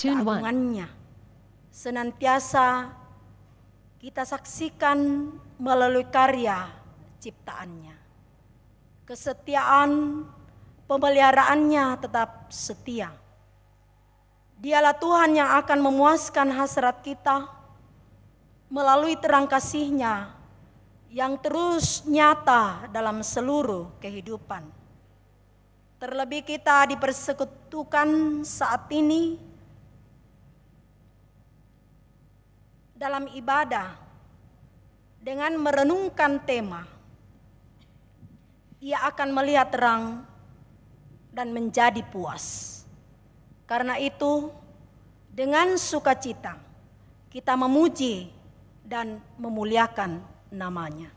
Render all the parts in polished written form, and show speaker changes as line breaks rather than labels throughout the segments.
keagungannya senantiasa kita saksikan melalui karya ciptaannya. Kesetiaan pemeliharaannya tetap setia. Dialah Tuhan yang akan memuaskan hasrat kita melalui terang kasih-Nya yang terus nyata dalam seluruh kehidupan. Terlebih kita dipersekutukan saat ini dalam ibadah dengan merenungkan tema, ia akan melihat terang dan menjadi puas. Karena itu, dengan sukacita kita memuji dan memuliakan namanya.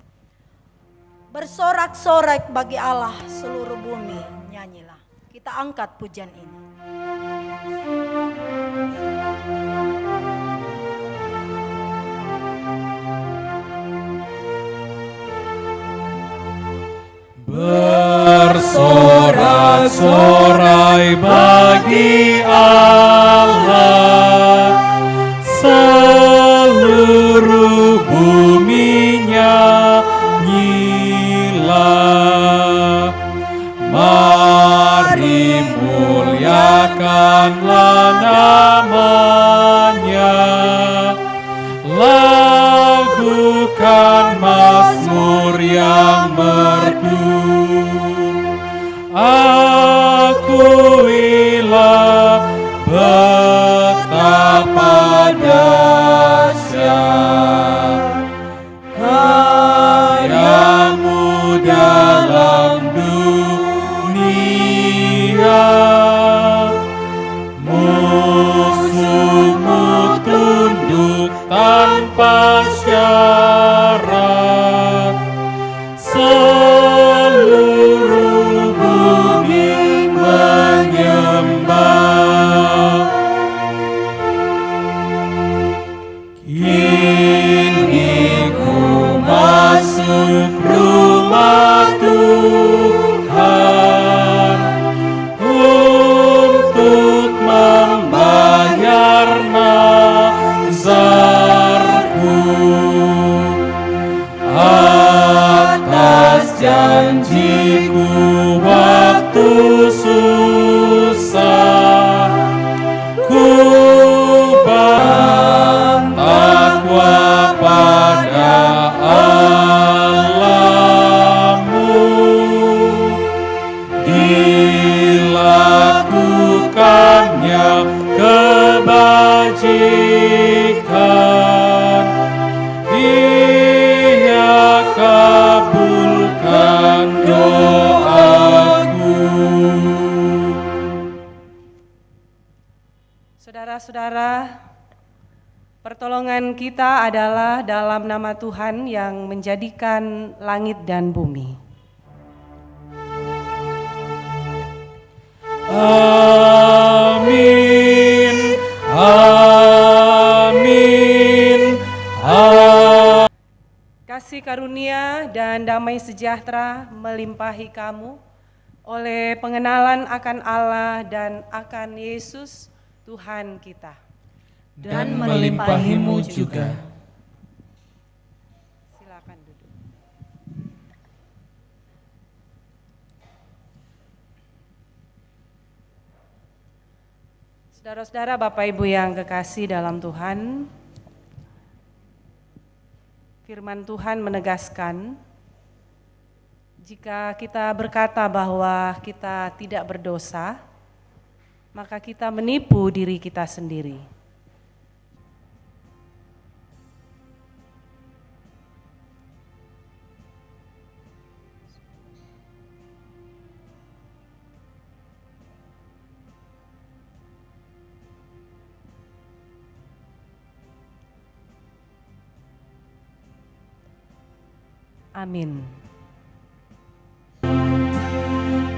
Bersorak-sorak bagi Allah seluruh bumi, nyanyilah. Kita angkat pujian ini.
Bersorak-sorai bagi Allah seluruh buminya, nyilah. Mari muliakanlah namanya, lagukan mazmur yang merdu. Akuilah betapa dahsyat karya-Mu dalam dunia. Musuh-Mu tunduk tanpa syarat. Seluruh bumi menyembah. Kini ku masuk rumah Tuhan untuk membayar nazarku. Atas janjiku waktu susah, ku bertakwa pada Allah-Mu. Dilakukannya kebajikan, Dia kabulkan doaku.
Saudara-saudara, pertolongan kita adalah dalam nama Tuhan yang menjadikan langit dan bumi.
Amin, amin, amin.
Kasih karunia dan damai sejahtera melimpahi kamu oleh pengenalan akan Allah dan akan Yesus Tuhan kita.
Dan melimpahimu juga.
Silakan duduk. Saudara-saudara, Bapak Ibu yang kekasih dalam Tuhan, firman Tuhan menegaskan, jika kita berkata bahwa kita tidak berdosa, maka kita menipu diri kita sendiri. Amin.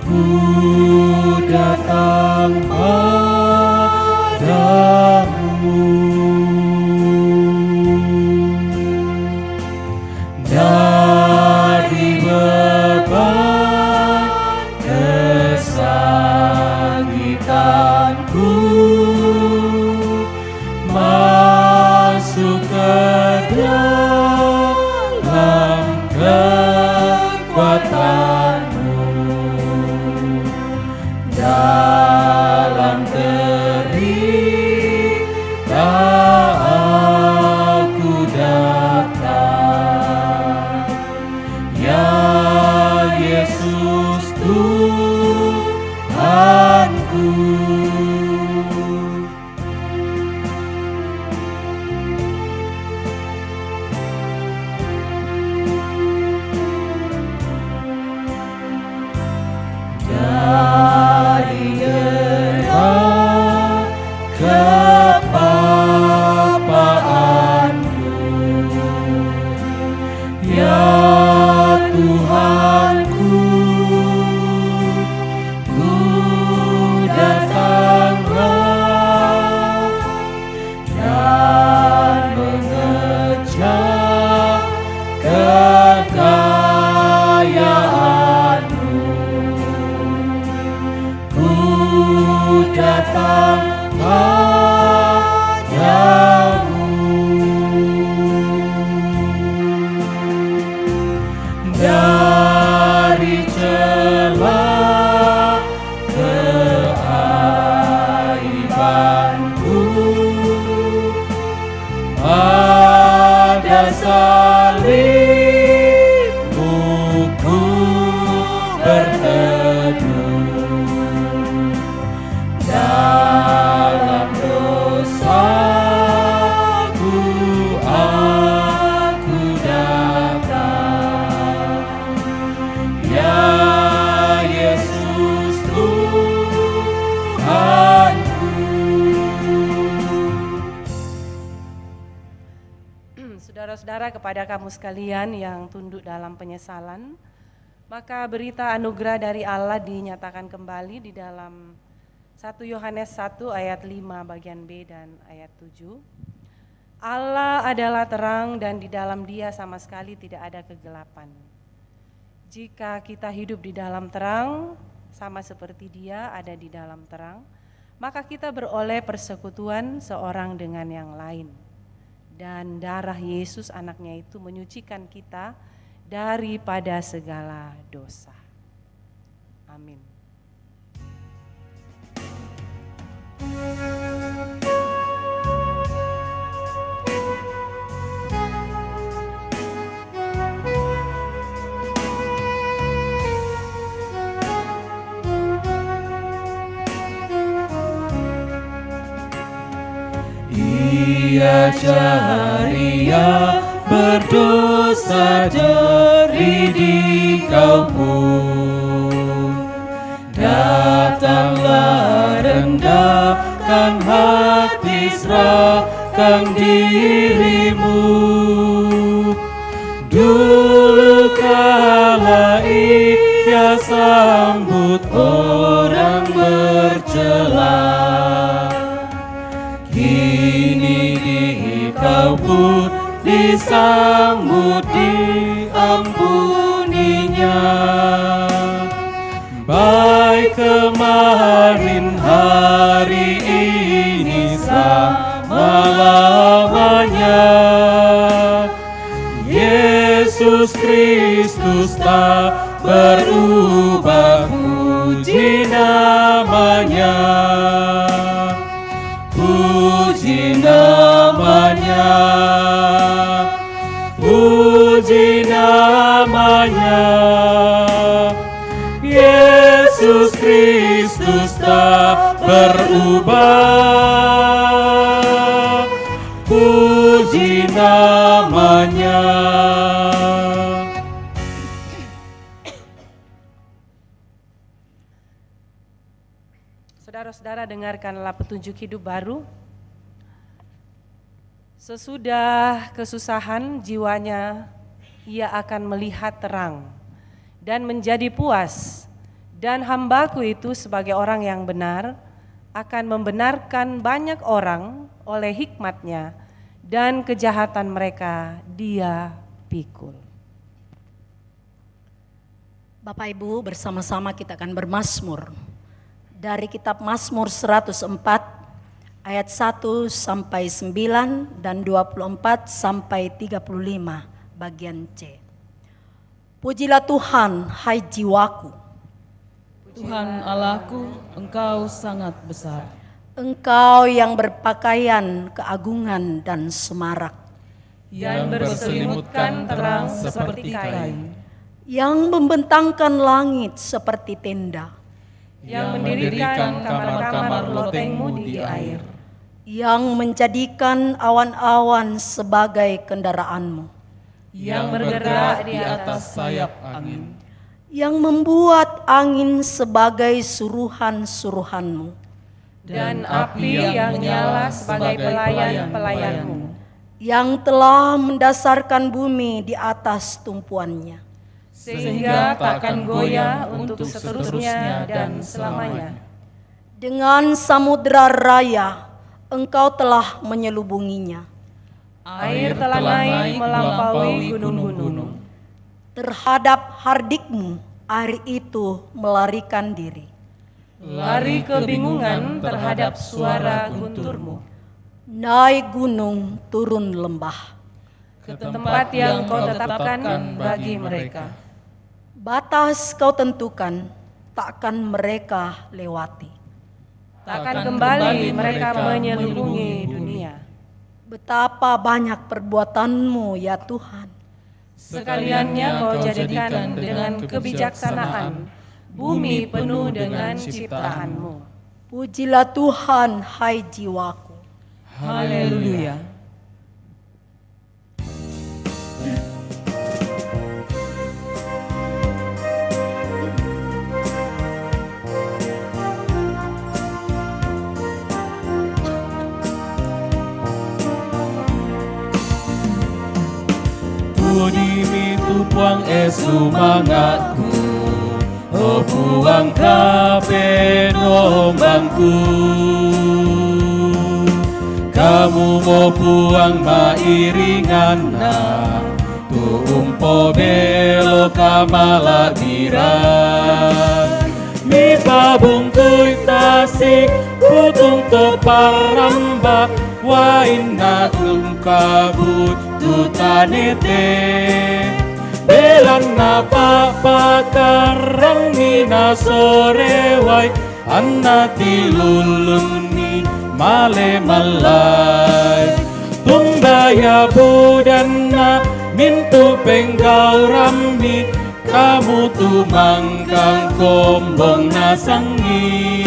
Ku datang padamu dari beban kesakitanku. dalam derita aku datang, ya Yesus Tuhanku. Dari era kepapaanku, ya Tuhanku, ku datanglah dan mengejar kekayaan-Mu. Ku datang padamu, dari celah keaibanku, pada salib-Mu ku berteduh. Dalam dosaku aku datang, ya Yesus Tuhanku.
Saudara-saudara, kepada kamu sekalian yang tunduk dalam penyesalan, maka berita anugerah dari Allah dinyatakan kembali di dalam 1 Yohanes 1 ayat 5 bagian B dan ayat 7. Allah adalah terang dan di dalam Dia sama sekali tidak ada kegelapan. Jika kita hidup di dalam terang, sama seperti Dia ada di dalam terang, maka kita beroleh persekutuan seorang dengan yang lain. Dan darah Yesus anaknya itu menyucikan kita daripada segala dosa. Amin.
Ia ceria berdosa jeri di kau pun, datanglah rendahkan hati, serahkan dirimu. Dulu kala Ia sambut orang bercela, kini kau pun disambut, diampuninya. Baik kemarin, hari ini, selama-lamanya. Yesus Kristus tak berubah, puji namanya. Puji namanya, puji namanya. Yesus Kristus tak berubah, puji namanya.
Saudara-saudara, dengarkanlah petunjuk hidup baru. Sesudah kesusahan jiwanya, ia akan melihat terang dan menjadi puas. Dan hambaku itu sebagai orang yang benar akan membenarkan banyak orang oleh hikmatnya, dan kejahatan mereka Dia pikul.
Bapak Ibu, bersama-sama kita akan bermazmur dari kitab Mazmur 104 ayat 1 sampai 9 dan 24 sampai 35 bagian C. Pujilah Tuhan, hai jiwaku.
Tuhan Allahku, Engkau sangat besar.
Engkau yang berpakaian keagungan dan semarak,
yang berselimutkan terang seperti kain,
yang membentangkan langit seperti tenda,
yang mendirikan kamar-kamar lotengmu di air,
yang menjadikan awan-awan sebagai kendaraanmu,
yang bergerak di atas
sayap angin,
yang membuat angin sebagai suruhan-suruhanmu,
dan api yang menyala sebagai pelayan-pelayanmu,
yang telah mendasarkan bumi di atas tumpuannya,
sehingga takkan goyah untuk seterusnya dan selamanya.
Dengan samudera raya Engkau telah menyelubunginya,
Air telah naik melampaui gunung-gunung,
terhadap hardikmu air itu melarikan diri.
lari kebingungan terhadap suara gunturmu,
Naik gunung turun lembah,
ke tempat yang kau tetapkan bagi mereka.
batas kau tentukan takkan mereka lewati.
Takkan kembali mereka menyelubungi dunia.
Betapa banyak perbuatanmu ya Tuhan,
Sekaliannya kau jadikan dengan kebijaksanaan bumi penuh dengan ciptaanmu.
pujilah Tuhan hai jiwaku.
Haleluya.
Puji tu puang semangatku, oh puang kape nombangku. Kamu mau puang mairingan na, tu umpo belo kamala biran. Mi pabungkuy tasik, putung to paramba, wain na kabut tu tanete. Belan na papakarang mina sore wai, anna tilulun ni male malay. Tumbaya budan na mintu penggau rambi, kamu tumangkang kombong na sangi.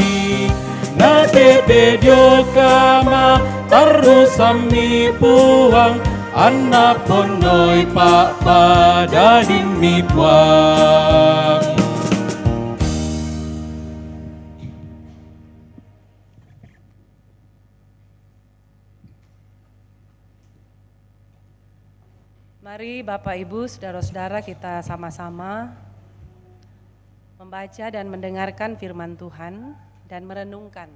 Na tete dio kama tarusami puang, anak ponoy pak padadin mi puang.
Mari Bapak Ibu, saudara-saudara, kita sama-sama membaca dan mendengarkan firman Tuhan dan merenungkan.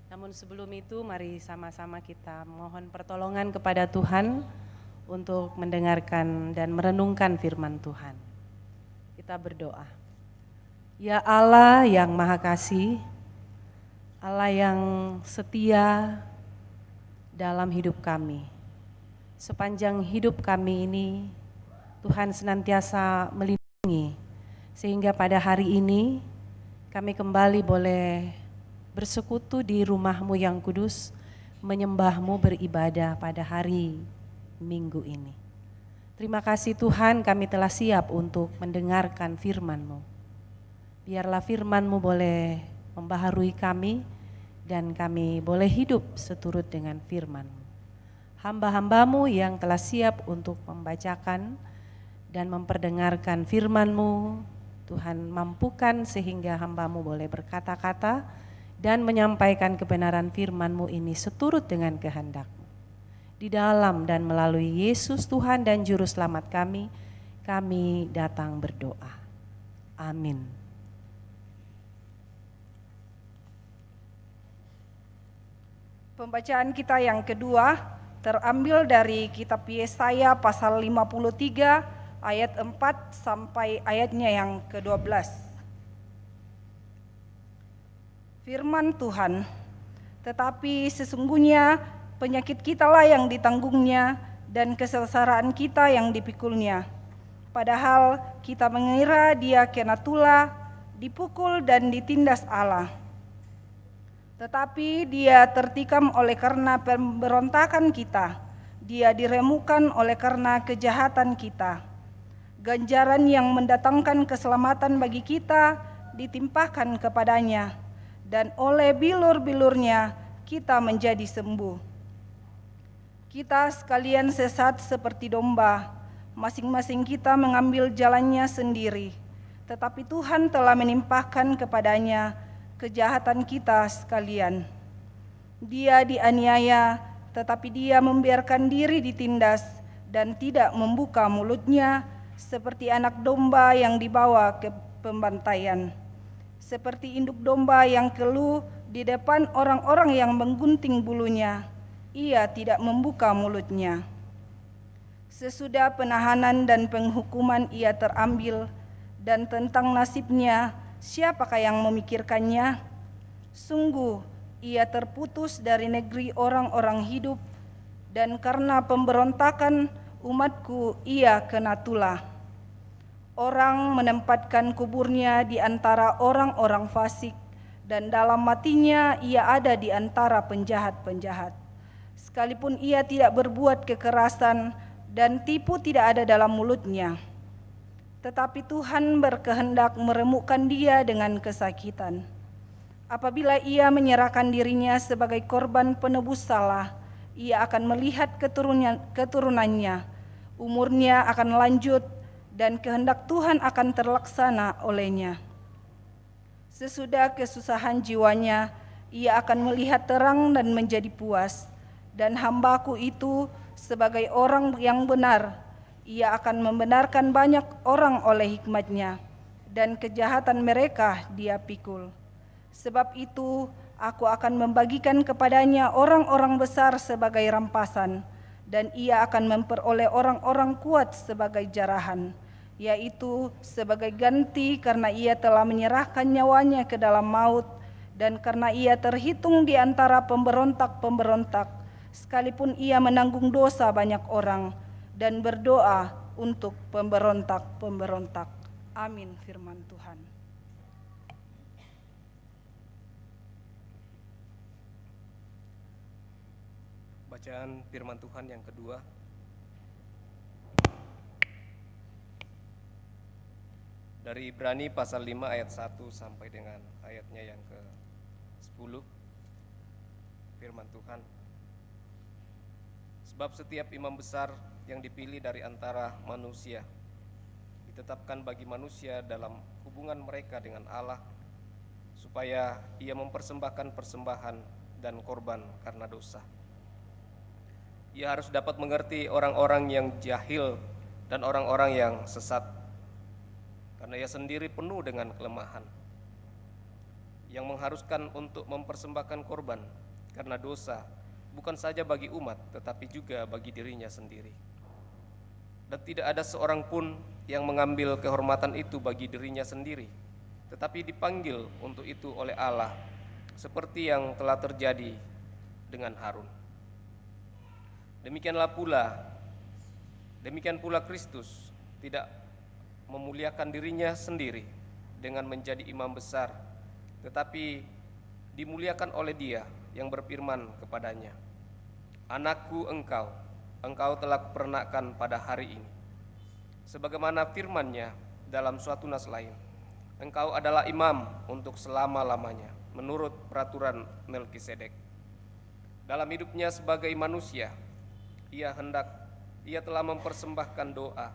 Namun sebelum itu mari sama-sama kita mohon pertolongan kepada Tuhan untuk mendengarkan dan merenungkan firman Tuhan. Kita berdoa. Ya Allah yang Maha Kasih, Allah yang setia dalam hidup kami. Sepanjang hidup kami ini, Tuhan senantiasa melindungi, sehingga pada hari ini kami kembali boleh bersekutu di rumah-Mu yang kudus, menyembah-Mu, beribadah pada hari Minggu ini. Terima kasih Tuhan, kami telah siap untuk mendengarkan firman-Mu. Biarlah firman-Mu boleh membaharui kami dan kami boleh hidup seturut dengan firman-Mu. Hamba-hamba-Mu yang telah siap untuk membacakan dan memperdengarkan firman-Mu, Tuhan mampukan sehingga hamba-Mu boleh berkata-kata dan menyampaikan kebenaran firman-Mu ini seturut dengan kehendak-Mu. Di dalam dan melalui Yesus Tuhan dan Juru Selamat kami datang berdoa. Amin.
Pembacaan kita yang kedua terambil dari kitab Yesaya pasal 53 ayat 4 sampai ayatnya yang ke-12. Firman Tuhan, tetapi sesungguhnya penyakit kitalah yang ditanggungnya dan kesengsaraan kita yang dipikulnya. Padahal kita mengira dia kena tula dipukul dan ditindas Allah. Tetapi dia tertikam oleh karena pemberontakan kita, dia diremukan oleh karena kejahatan kita. Ganjaran yang mendatangkan keselamatan bagi kita ditimpakan kepadanya, dan oleh bilur-bilurnya kita menjadi sembuh. Kita sekalian sesat seperti domba, masing-masing kita mengambil jalannya sendiri, tetapi Tuhan telah menimpakan kepadanya kejahatan kita sekalian. Dia dianiaya, tetapi dia membiarkan diri ditindas dan tidak membuka mulutnya, seperti anak domba yang dibawa ke pembantaian. Seperti induk domba yang keluh di depan orang-orang yang menggunting bulunya, ia tidak membuka mulutnya. Sesudah penahanan dan penghukuman ia terambil, dan tentang nasibnya siapakah yang memikirkannya? Sungguh ia terputus dari negeri orang-orang hidup, dan karena pemberontakan umatku ia kena tulah. Orang menempatkan kuburnya di antara orang-orang fasik, dan dalam matinya ia ada di antara penjahat-penjahat. Sekalipun ia tidak berbuat kekerasan dan tipu tidak ada dalam mulutnya, tetapi Tuhan berkehendak meremukkan dia dengan kesakitan. Apabila ia menyerahkan dirinya sebagai korban penebus salah, ia akan melihat keturunannya, umurnya akan lanjut, dan kehendak Tuhan akan terlaksana olehnya. Sesudah kesusahan jiwanya, ia akan melihat terang dan menjadi puas, dan hambaku itu sebagai orang yang benar, ia akan membenarkan banyak orang oleh hikmatnya, dan kejahatan mereka dia pikul. Sebab itu aku akan membagikan kepadanya orang-orang besar sebagai rampasan, dan ia akan memperoleh orang-orang kuat sebagai jarahan, yaitu sebagai ganti karena ia telah menyerahkan nyawanya ke dalam maut, dan karena ia terhitung di antara pemberontak-pemberontak, sekalipun ia menanggung dosa banyak orang, dan berdoa untuk pemberontak-pemberontak. Amin, firman Tuhan.
Bacaan firman Tuhan yang kedua. Dari Ibrani pasal 5 ayat 1 sampai dengan ayatnya yang ke-10. Firman Tuhan. Sebab setiap imam besar yang dipilih dari antara manusia ditetapkan bagi manusia dalam hubungan mereka dengan Allah, supaya ia mempersembahkan persembahan dan korban karena dosa. Ia harus dapat mengerti orang-orang yang jahil dan orang-orang yang sesat, karena ia sendiri penuh dengan kelemahan, yang mengharuskan untuk mempersembahkan korban karena dosa, bukan saja bagi umat, tetapi juga bagi dirinya sendiri. Dan tidak ada seorang pun yang mengambil kehormatan itu bagi dirinya sendiri, tetapi dipanggil untuk itu oleh Allah, seperti yang telah terjadi dengan Harun. Demikian pula Kristus tidak memuliakan dirinya sendiri dengan menjadi imam besar, tetapi dimuliakan oleh Dia yang berfirman kepadanya, "Anakku, engkau telah kupernakkan pada hari ini." Sebagaimana firman-Nya dalam suatu nas lain, "Engkau adalah imam untuk selama-lamanya, menurut peraturan Melkisedek." Dalam hidupnya sebagai manusia, ia telah mempersembahkan doa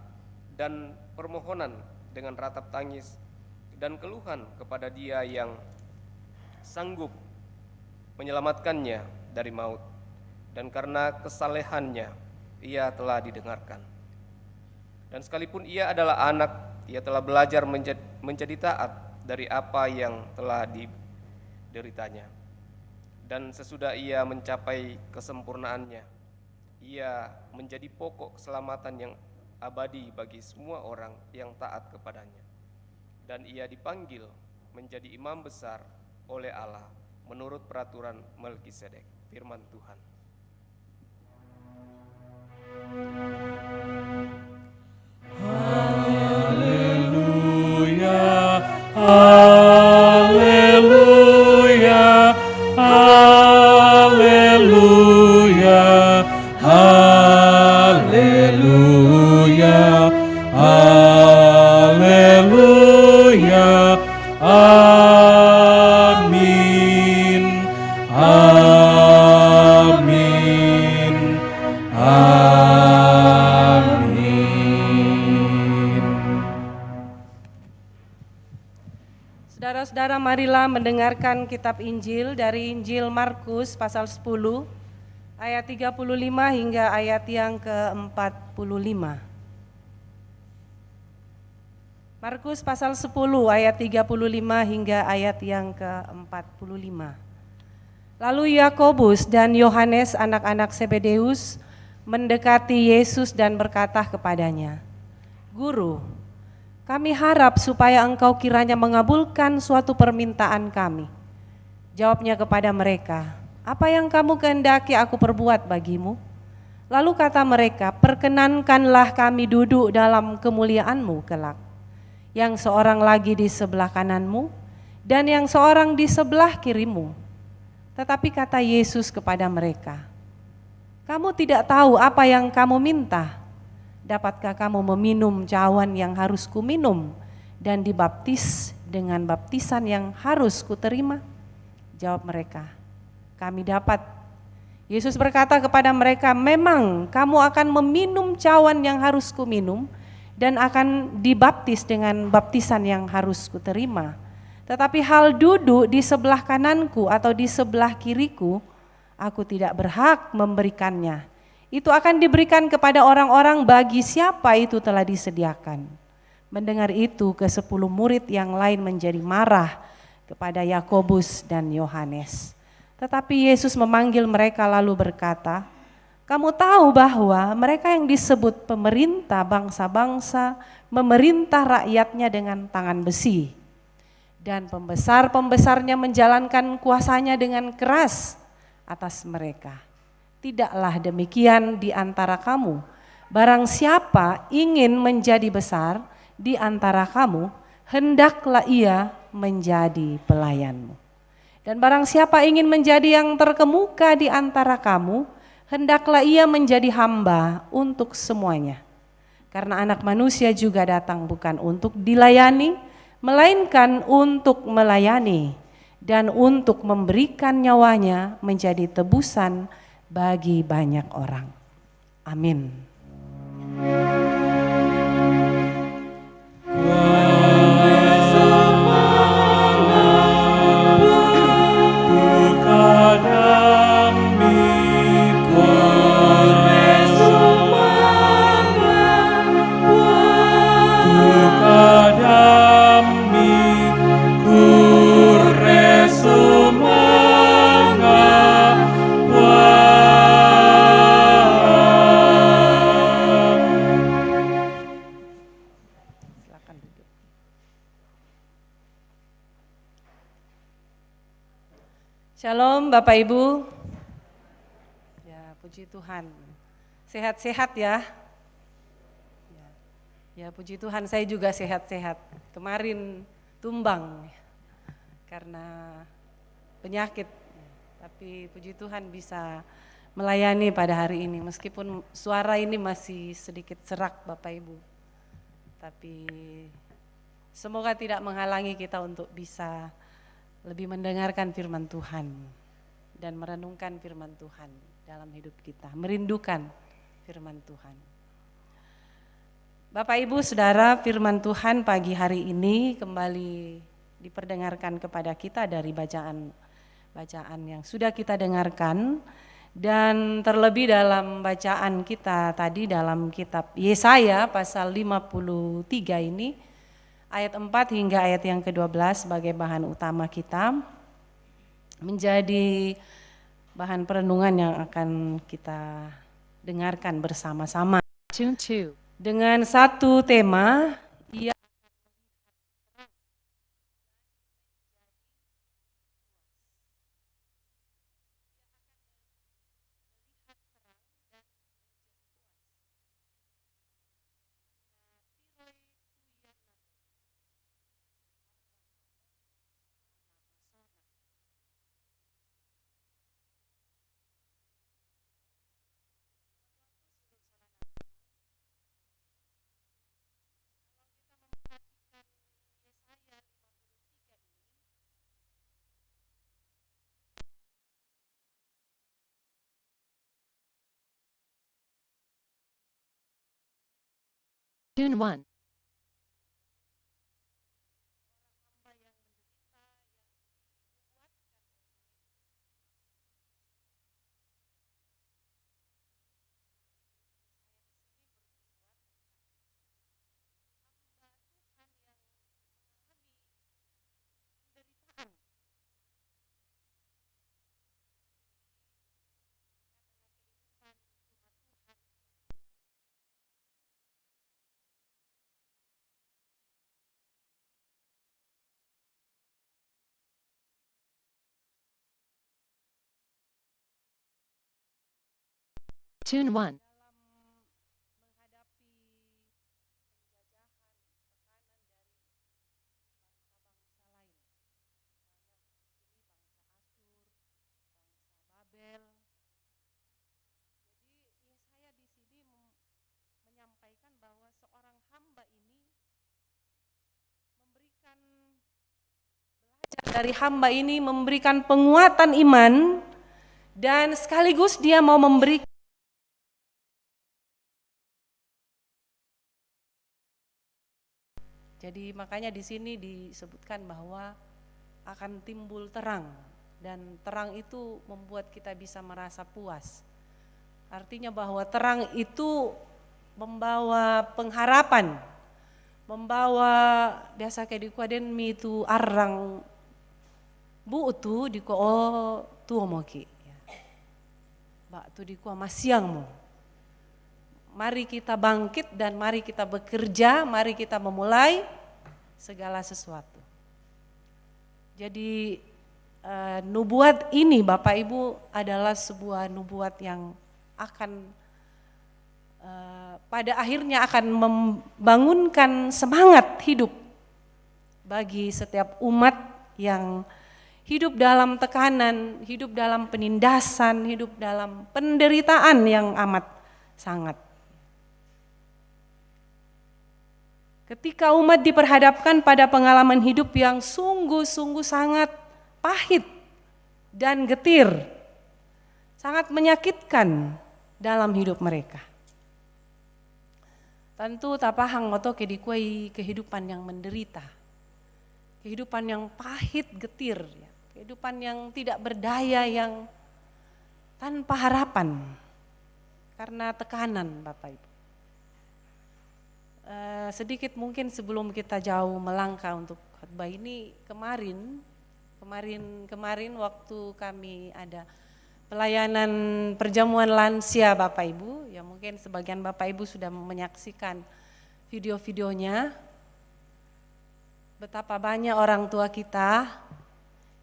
dan permohonan dengan ratap tangis dan keluhan kepada Dia yang sanggup menyelamatkannya dari maut, dan karena kesalehannya ia telah didengarkan. Dan sekalipun ia adalah anak, ia telah belajar menjadi taat dari apa yang telah dideritanya. Dan sesudah ia mencapai kesempurnaannya, ia menjadi pokok keselamatan yang abadi bagi semua orang yang taat kepadanya. Dan ia dipanggil menjadi imam besar oleh Allah menurut peraturan Melkisedek. Firman Tuhan.
Haleluya.
kita mendengarkan kitab Injil dari Injil Markus pasal 10 ayat 35 hingga ayat yang ke-45. Markus pasal 10 ayat 35 hingga ayat yang ke-45. Lalu Yakobus dan Yohanes anak-anak Zebedeus mendekati Yesus dan berkata kepadanya, "Guru, kami harap supaya engkau kiranya mengabulkan suatu permintaan kami." Jawabnya kepada mereka, "Apa yang kamu kehendaki aku perbuat bagimu?" Lalu kata mereka, "Perkenankanlah kami duduk dalam kemuliaan-Mu kelak. Yang seorang lagi di sebelah kananmu dan yang seorang di sebelah kirimu." Tetapi kata Yesus kepada mereka, "Kamu tidak tahu apa yang kamu minta. Dapatkah kamu meminum cawan yang harus kuminum dan dibaptis dengan baptisan yang harus kuterima?" Jawab mereka, "Kami dapat." Yesus berkata kepada mereka, "Memang kamu akan meminum cawan yang harus kuminum dan akan dibaptis dengan baptisan yang harus kuterima. Tetapi hal duduk di sebelah kananku atau di sebelah kiriku, aku tidak berhak memberikannya. Itu akan diberikan kepada orang-orang bagi siapa itu telah disediakan." Mendengar itu, ke-10 murid yang lain menjadi marah kepada Yakobus dan Yohanes. Tetapi Yesus memanggil mereka lalu berkata, "Kamu tahu bahwa mereka yang disebut pemerintah bangsa-bangsa memerintah rakyatnya dengan tangan besi. Dan pembesar-pembesarnya menjalankan kuasanya dengan keras atas mereka. Tidaklah demikian di antara kamu. Barang siapa ingin menjadi besar di antara kamu, hendaklah ia menjadi pelayanmu. Dan barang siapa ingin menjadi yang terkemuka di antara kamu, hendaklah ia menjadi hamba untuk semuanya. Karena Anak Manusia juga datang bukan untuk dilayani, melainkan untuk melayani dan untuk memberikan nyawanya menjadi tebusan bagi banyak orang." Amin. Shalom Bapak Ibu. Ya, puji Tuhan. Sehat-sehat ya. Ya, puji Tuhan saya juga sehat-sehat. Kemarin tumbang karena penyakit. Tapi puji Tuhan bisa melayani pada hari ini. Meskipun suara ini masih sedikit serak Bapak Ibu. Tapi semoga tidak menghalangi kita untuk bisa lebih mendengarkan firman Tuhan dan merenungkan firman Tuhan dalam hidup kita, merindukan firman Tuhan. Bapak Ibu Saudara, firman Tuhan pagi hari ini kembali diperdengarkan kepada kita dari bacaan yang sudah kita dengarkan, dan terlebih dalam bacaan kita tadi dalam kitab Yesaya pasal 53 ini, ayat 4 hingga ayat yang ke-12 sebagai bahan utama kita, menjadi bahan perenungan yang akan kita dengarkan bersama-sama. Dengan satu tema,
Tune 1. Tune 1.
menghadapi penjajahan, tekanan dari bangsa-bangsa lain. Misalnya di sini bangsa Asyur, bangsa Babel. Jadi Yesaya di sini menyampaikan bahwa seorang hamba ini memberikan belajar dari hamba ini memberikan penguatan iman dan sekaligus dia mau memberikan Jadi makanya di sini disebutkan bahwa akan timbul terang dan terang itu membuat kita bisa merasa puas. Artinya bahwa terang itu membawa pengharapan, membawa biasa kayak di kuaden mi itu arang bu tu di ko tu moki. Ba tu di ko masiang mo. Mari kita bangkit dan mari kita bekerja, mari kita memulai segala sesuatu. Jadi nubuat ini Bapak Ibu adalah sebuah nubuat yang akan pada akhirnya akan membangunkan semangat hidup bagi setiap umat yang hidup dalam tekanan, hidup dalam penindasan, hidup dalam penderitaan yang amat sangat. Ketika umat diperhadapkan pada pengalaman hidup yang sungguh-sungguh sangat pahit dan getir, sangat menyakitkan dalam hidup mereka. Tentu tapahang moto kedikuai kehidupan yang menderita, kehidupan yang pahit getir, kehidupan yang tidak berdaya, yang tanpa harapan karena tekanan Bapak Ibu. Sedikit mungkin sebelum kita jauh melangkah untuk khotbah ini, kemarin waktu kami ada pelayanan perjamuan lansia Bapak Ibu, ya mungkin sebagian Bapak Ibu sudah menyaksikan video-videonya, betapa banyak orang tua kita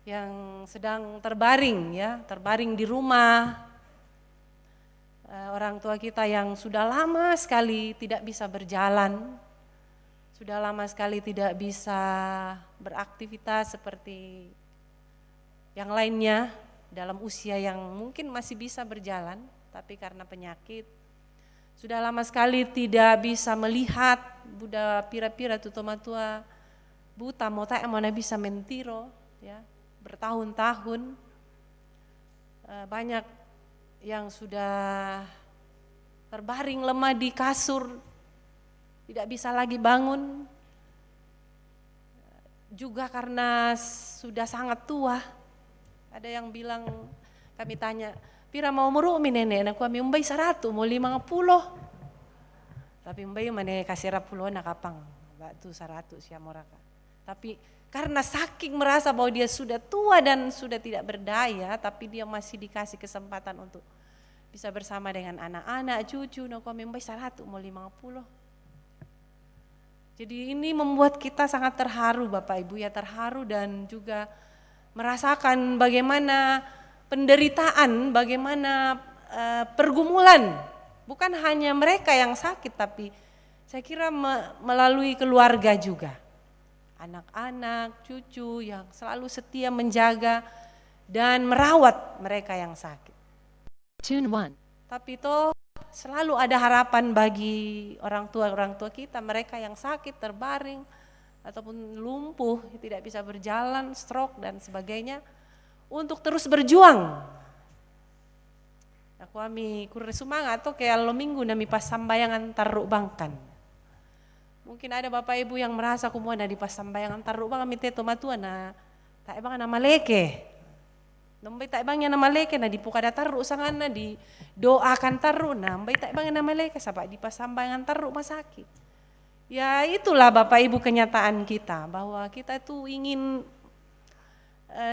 yang sedang terbaring di rumah. Orang tua kita yang sudah lama sekali tidak bisa berjalan, sudah lama sekali tidak bisa beraktivitas seperti yang lainnya dalam usia yang mungkin masih bisa berjalan, tapi karena penyakit. Sudah lama sekali tidak bisa melihat, budak pira-pira tutoma-tua, buta mota emana bisa mentiro, ya, bertahun-tahun. Banyak yang sudah terbaring lemah di kasur, tidak bisa lagi bangun, juga karena sudah sangat tua. Ada yang bilang, kami tanya, pira mau merumi nenek, aku kami umbai 100, mau 50. Tapi umbai mana kasih 10 nak kapang, batu 100 ya moraka. Tapi karena saking merasa bahwa dia sudah tua dan sudah tidak berdaya, tapi dia masih dikasih kesempatan untuk bisa bersama dengan anak-anak, cucu, nak kami umbai 100, mau 50. Jadi ini membuat kita sangat terharu Bapak Ibu ya, terharu dan juga merasakan bagaimana penderitaan, bagaimana pergumulan, bukan hanya mereka yang sakit tapi saya kira melalui keluarga juga. Anak-anak, cucu yang selalu setia menjaga dan merawat mereka yang sakit.
Tune 1.
Tapi toh selalu ada harapan bagi orang tua kita, mereka yang sakit, terbaring, ataupun lumpuh, tidak bisa berjalan, stroke dan sebagainya, untuk terus berjuang. Aku kami kurang semangat atau kayak lo minggu nami pas sambayangan taruk bangkan. Mungkin ada Bapak Ibu yang merasa kumuan di pas sambayangan taruk bang kami teto matua na tak bang nama leke. Nambai tak bangnya nama leke na dipuka da taruk sangana di doakan taruk na nambai tak bang nama leke sabak di pas sambayangan taruk masakit. Ya itulah Bapak Ibu kenyataan kita bahwa kita itu ingin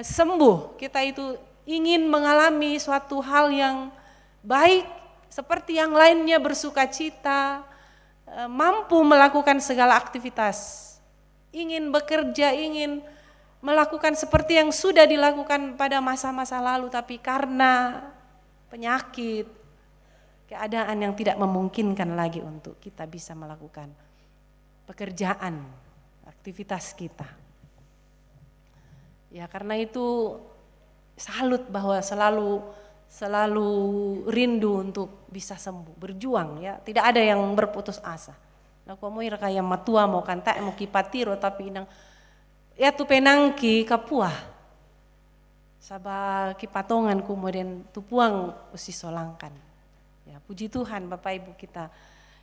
sembuh, kita itu ingin mengalami suatu hal yang baik seperti yang lainnya, bersuka cita, mampu melakukan segala aktivitas, ingin bekerja, ingin melakukan seperti yang sudah dilakukan pada masa-masa lalu, tapi karena penyakit, keadaan yang tidak memungkinkan lagi untuk kita bisa melakukan pekerjaan, aktivitas kita. Ya karena itu salut bahwa selalu rindu untuk bisa sembuh, berjuang ya. Tidak ada yang berputus asa. Nah, mau kaya matua mau kanta mau kipatiro tapi inang ya tu penangki kapua. Sabah kipatongan kemudian tupuang usi solangkan. Ya, puji Tuhan Bapak Ibu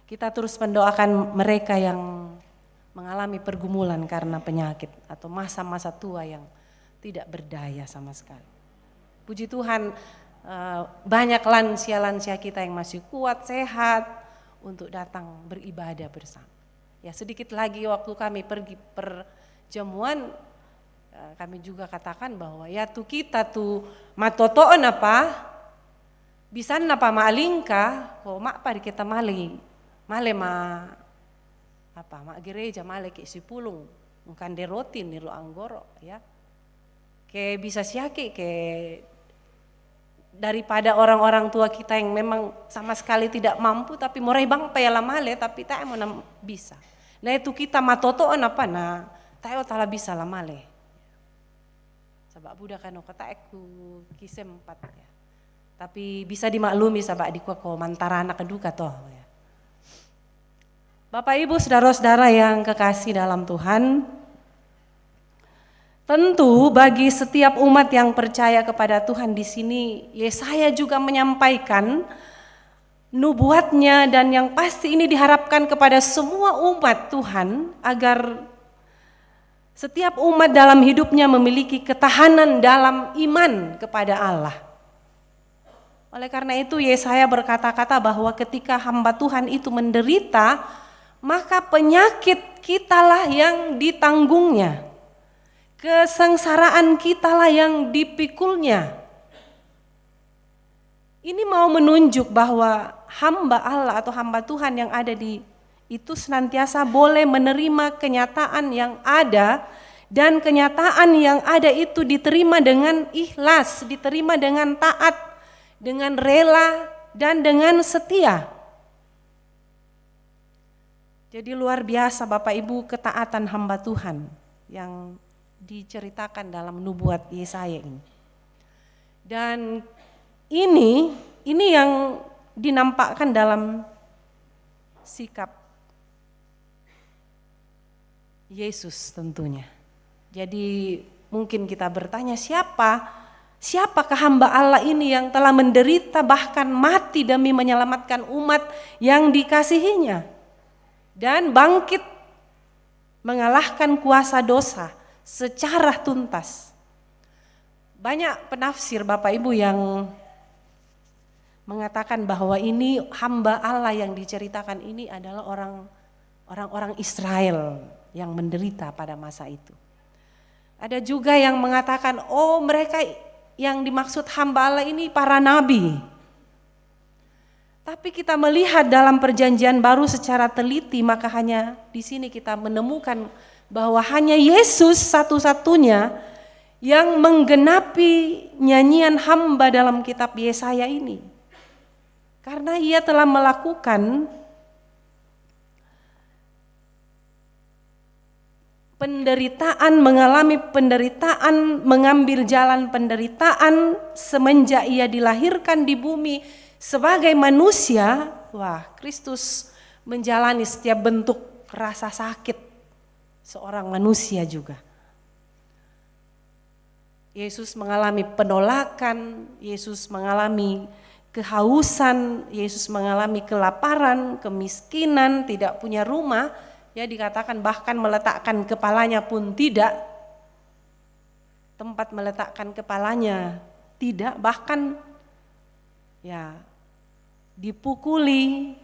kita terus mendoakan mereka yang mengalami pergumulan karena penyakit atau masa-masa tua yang tidak berdaya sama sekali. Puji Tuhan banyak lansia-lansia kita yang masih kuat, sehat untuk datang beribadah bersama. Ya sedikit lagi waktu kami pergi perjamuan kami juga katakan bahwa ya tu kita tu matotoon apa bisa napa malingka kok mak pari kita male ma apa mak gereja male ke sipulung bukan derotin niru anggoro ya ke bisa siake ke daripada orang-orang tua kita yang memang sama sekali tidak mampu tapi morai bang payala male tapi tak mau bisa. Nah itu kita matotoon apa nah tayo tala bisa lah male. Sabak budak kan kata aku kisem 4 ya. Tapi bisa dimaklumi sabak di ko mantara anak keduka toh ya. Bapak Ibu saudara-saudara yang kekasih dalam Tuhan, tentu bagi setiap umat yang percaya kepada Tuhan di sini, Yesaya juga menyampaikan nubuatnya dan yang pasti ini diharapkan kepada semua umat Tuhan agar setiap umat dalam hidupnya memiliki ketahanan dalam iman kepada Allah. Oleh karena itu Yesaya berkata-kata bahwa ketika hamba Tuhan itu menderita, maka penyakit kitalah yang ditanggungnya. Kesengsaraan kitalah yang dipikulnya. Ini mau menunjuk bahwa hamba Allah atau hamba Tuhan yang ada di itu senantiasa boleh menerima kenyataan yang ada dan kenyataan yang ada itu diterima dengan ikhlas, diterima dengan taat, dengan rela dan dengan setia. Jadi luar biasa Bapak Ibu ketaatan hamba Tuhan yang diceritakan dalam nubuat Yesaya ini. Dan ini yang dinampakkan dalam sikap Yesus tentunya. Jadi mungkin kita bertanya siapakah hamba Allah ini yang telah menderita bahkan mati demi menyelamatkan umat yang dikasihinya dan bangkit mengalahkan kuasa dosa secara tuntas. Banyak penafsir Bapak Ibu yang mengatakan bahwa ini hamba Allah yang diceritakan ini adalah orang-orang Israel yang menderita pada masa itu. Ada juga yang mengatakan mereka yang dimaksud hamba Allah ini para nabi. Tapi kita melihat dalam perjanjian baru secara teliti maka hanya di sini kita menemukan bahwa hanya Yesus satu-satunya yang menggenapi nyanyian hamba dalam kitab Yesaya ini. Karena ia telah melakukan penderitaan, mengalami penderitaan, mengambil jalan penderitaan semenjak ia dilahirkan di bumi sebagai manusia. Wah, Kristus menjalani setiap bentuk rasa sakit seorang manusia juga. Yesus mengalami penolakan, Yesus mengalami kehausan, Yesus mengalami kelaparan, kemiskinan, tidak punya rumah. Ya dikatakan bahkan meletakkan kepalanya pun tidak, tempat meletakkan kepalanya tidak, bahkan ya dipukuli,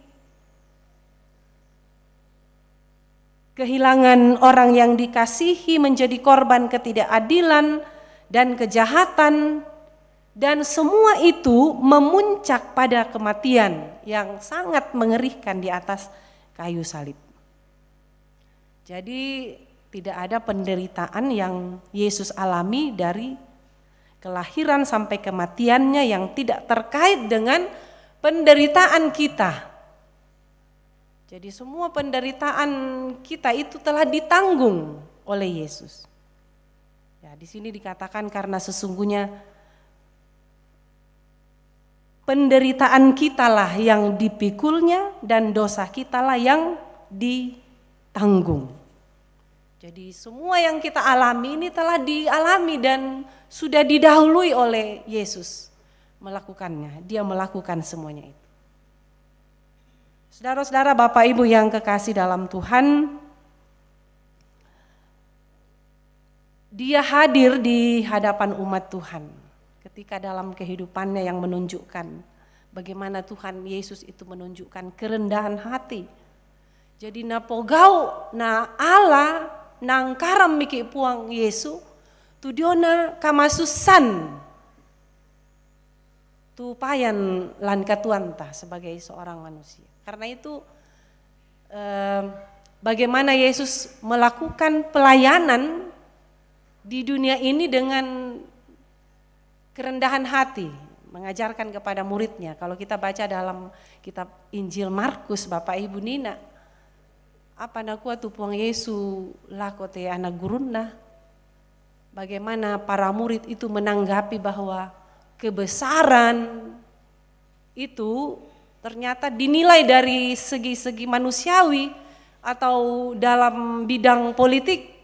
kehilangan orang yang dikasihi, menjadi korban ketidakadilan dan kejahatan, dan semua itu memuncak pada kematian yang sangat mengerikan di atas kayu salib. Jadi tidak ada penderitaan yang Yesus alami dari kelahiran sampai kematiannya yang tidak terkait dengan penderitaan kita. Jadi semua penderitaan kita itu telah ditanggung oleh Yesus. Ya, di sini dikatakan karena sesungguhnya penderitaan kitalah yang dipikulnya dan dosa kitalah yang ditanggung. Jadi semua yang kita alami ini telah dialami dan sudah didahului oleh Yesus melakukannya. Dia melakukan semuanya itu. Saudara-saudara, Bapak Ibu yang kekasih dalam Tuhan, Dia hadir di hadapan umat Tuhan ketika dalam kehidupannya yang menunjukkan bagaimana Tuhan Yesus itu menunjukkan kerendahan hati. Jadi napogau na Allah nang karam miki puang Yesu tu diona kamasusan tu payan lan katuanta sebagai seorang manusia. Karena itu bagaimana Yesus melakukan pelayanan di dunia ini dengan kerendahan hati, mengajarkan kepada muridnya. Kalau kita baca dalam kitab Injil Markus, Bapak Ibu Nina, apa nakua tu puang Yesu lakote anak guruna, bagaimana para murid itu menanggapi bahwa kebesaran itu ternyata dinilai dari segi-segi manusiawi atau dalam bidang politik.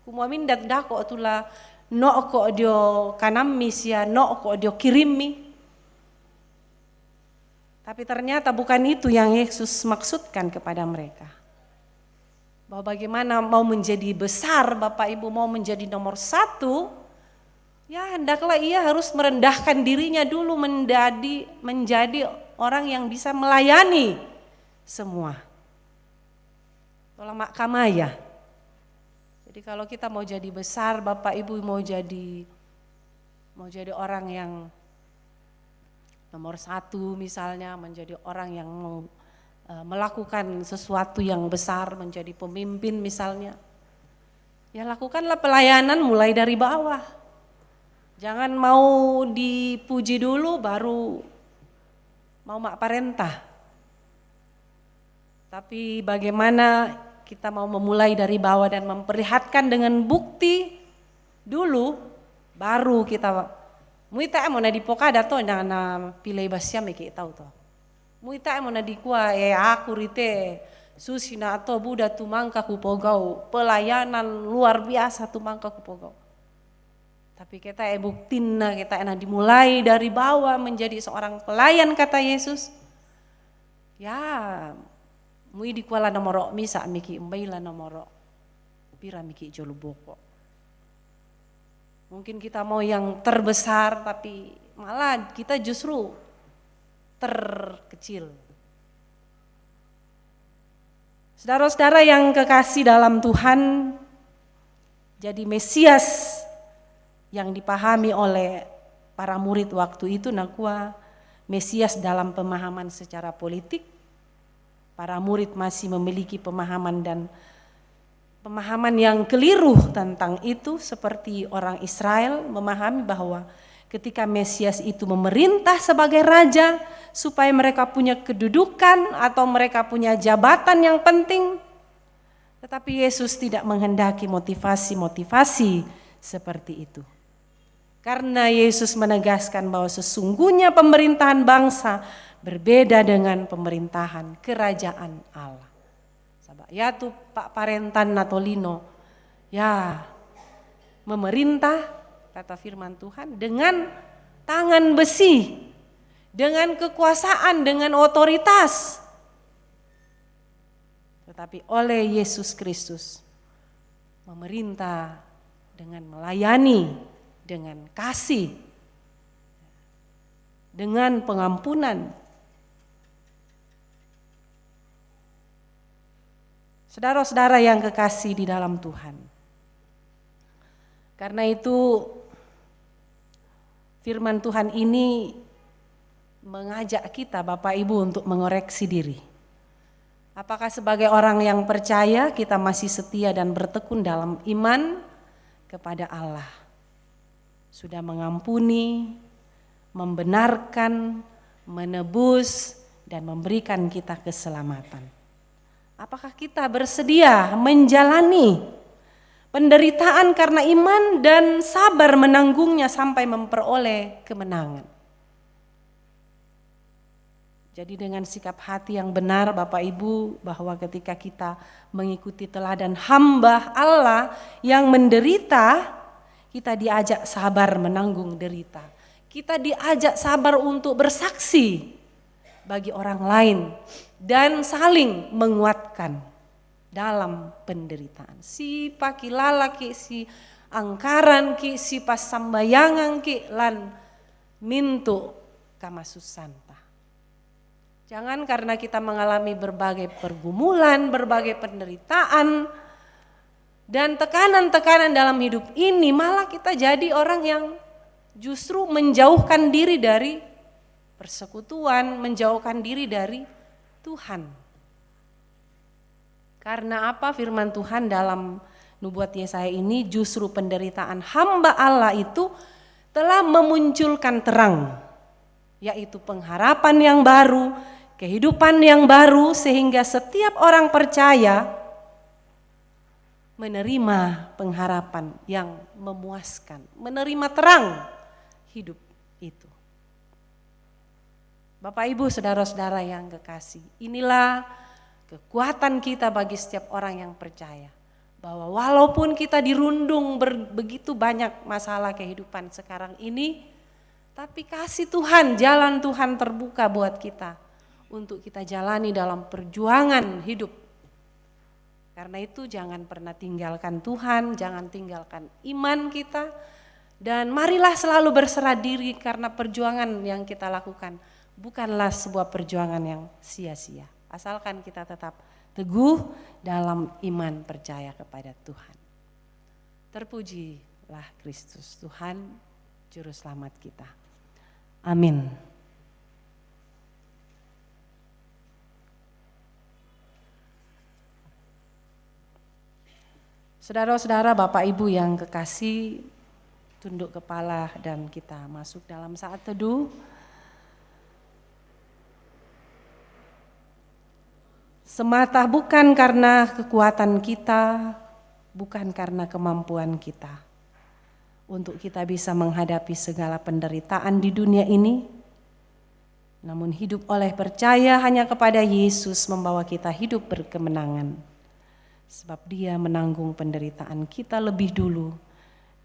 Kumuamin dat dako tula no ko dio kanamis ya no ko dio kirimi. Tapi ternyata bukan itu yang Yesus maksudkan kepada mereka. Bahwa bagaimana mau menjadi besar, Bapak Ibu mau menjadi nomor satu, ya hendaklah ia harus merendahkan dirinya dulu menjadi orang yang bisa melayani semua. Tolak kamaya. Jadi kalau kita mau jadi besar, Bapak Ibu mau jadi orang yang nomor satu misalnya, menjadi orang yang mau melakukan sesuatu yang besar, menjadi pemimpin misalnya. Ya lakukanlah pelayanan mulai dari bawah. Jangan mau dipuji dulu baru mau mak parentah. Tapi bagaimana kita mau memulai dari bawah dan memperlihatkan dengan bukti dulu, baru kita muita mo na dipokada to na pilay basya me kita tahu to. Muita mo na dikua aku rite susi na to Buddha tumangka kupogau, pelayanan luar biasa tumangka kupogau. Tapi kita buktin na kita enak dimulai dari bawah menjadi seorang pelayan kata Yesus. Ya, mui di kuala nomoro misa miki umbaila nomoro pira miki joluboko. Mungkin kita mau yang terbesar tapi malah kita justru terkecil. Saudara-saudara yang kekasih dalam Tuhan, jadi Mesias yang dipahami oleh para murid waktu itu nakua Mesias dalam pemahaman secara politik. Para murid masih memiliki pemahaman yang keliru tentang itu, seperti orang Israel memahami bahwa ketika Mesias itu memerintah sebagai raja supaya mereka punya kedudukan atau mereka punya jabatan yang penting. Tetapi Yesus tidak menghendaki motivasi-motivasi seperti itu. Karena Yesus menegaskan bahwa sesungguhnya pemerintahan bangsa berbeda dengan pemerintahan kerajaan Allah. Ya tuh Pak Parentan Natolino, ya memerintah kata firman Tuhan dengan tangan besi, dengan kekuasaan, dengan otoritas. Tetapi oleh Yesus Kristus memerintah dengan melayani, dengan kasih, dengan pengampunan. Saudara-saudara yang kekasih di dalam Tuhan. Karena itu firman Tuhan ini mengajak kita Bapak Ibu untuk mengoreksi diri. Apakah sebagai orang yang percaya kita masih setia dan bertekun dalam iman kepada Allah. Sudah mengampuni, membenarkan, menebus, dan memberikan kita keselamatan. Apakah kita bersedia menjalani penderitaan karena iman dan sabar menanggungnya sampai memperoleh kemenangan? Jadi dengan sikap hati yang benar Bapak Ibu, bahwa ketika kita mengikuti teladan hamba Allah yang menderita, kita diajak sabar menanggung derita. Kita diajak sabar untuk bersaksi bagi orang lain dan saling menguatkan dalam penderitaan. Si pakilala ki, si angkaran ki, si pasambayangan ki, lan mintu kamasusanta. Jangan karena kita mengalami berbagai pergumulan, berbagai penderitaan, dan tekanan-tekanan dalam hidup ini, malah kita jadi orang yang justru menjauhkan diri dari persekutuan, menjauhkan diri dari Tuhan. Karena apa? Firman Tuhan dalam nubuat Yesaya ini, justru penderitaan hamba Allah itu telah memunculkan terang, yaitu pengharapan yang baru, kehidupan yang baru, sehingga setiap orang percaya menerima pengharapan yang memuaskan, menerima terang hidup itu. Bapak Ibu, saudara-saudara yang kekasih, inilah kekuatan kita bagi setiap orang yang percaya, bahwa walaupun kita dirundung begitu banyak masalah kehidupan sekarang ini, tapi kasih Tuhan, jalan Tuhan terbuka buat kita untuk kita jalani dalam perjuangan hidup. Karena itu jangan pernah tinggalkan Tuhan, jangan tinggalkan iman kita, dan marilah selalu berserah diri, karena perjuangan yang kita lakukan bukanlah sebuah perjuangan yang sia-sia. Asalkan kita tetap teguh dalam iman percaya kepada Tuhan. Terpujilah Kristus, Tuhan Juru Selamat kita. Amin. Saudara-saudara, Bapak Ibu yang kekasih, tunduk kepala dan kita masuk dalam saat teduh. Semata bukan karena kekuatan kita, bukan karena kemampuan kita, untuk kita bisa menghadapi segala penderitaan di dunia ini, namun hidup oleh percaya hanya kepada Yesus membawa kita hidup berkemenangan. Sebab Dia menanggung penderitaan kita lebih dulu,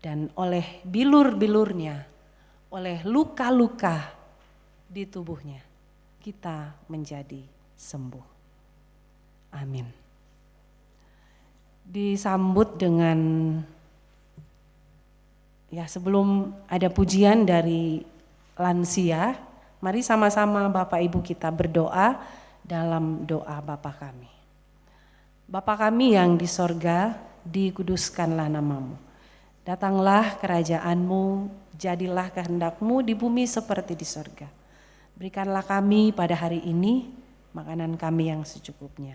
dan oleh bilur-bilurnya, oleh luka-luka di tubuhnya, kita menjadi sembuh. Amin. Disambut dengan, ya sebelum ada pujian dari lansia, mari sama-sama Bapak Ibu kita berdoa dalam doa Bapa kami. Bapa kami yang di sorga, dikuduskanlah namamu. Datanglah kerajaanmu, jadilah kehendakmu di bumi seperti di sorga. Berikanlah kami pada hari ini makanan kami yang secukupnya.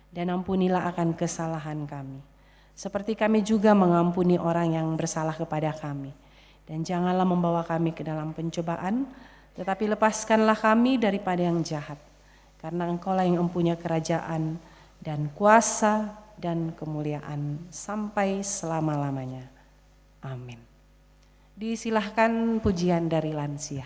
Dan ampunilah akan kesalahan kami, seperti kami juga mengampuni orang yang bersalah kepada kami. Dan janganlah membawa kami ke dalam pencobaan, tetapi lepaskanlah kami daripada yang jahat. Karena Engkaulah yang mempunyai kerajaan dan kuasa dan kemuliaan sampai selama-lamanya. Amin. Disilahkan pujian dari lansia.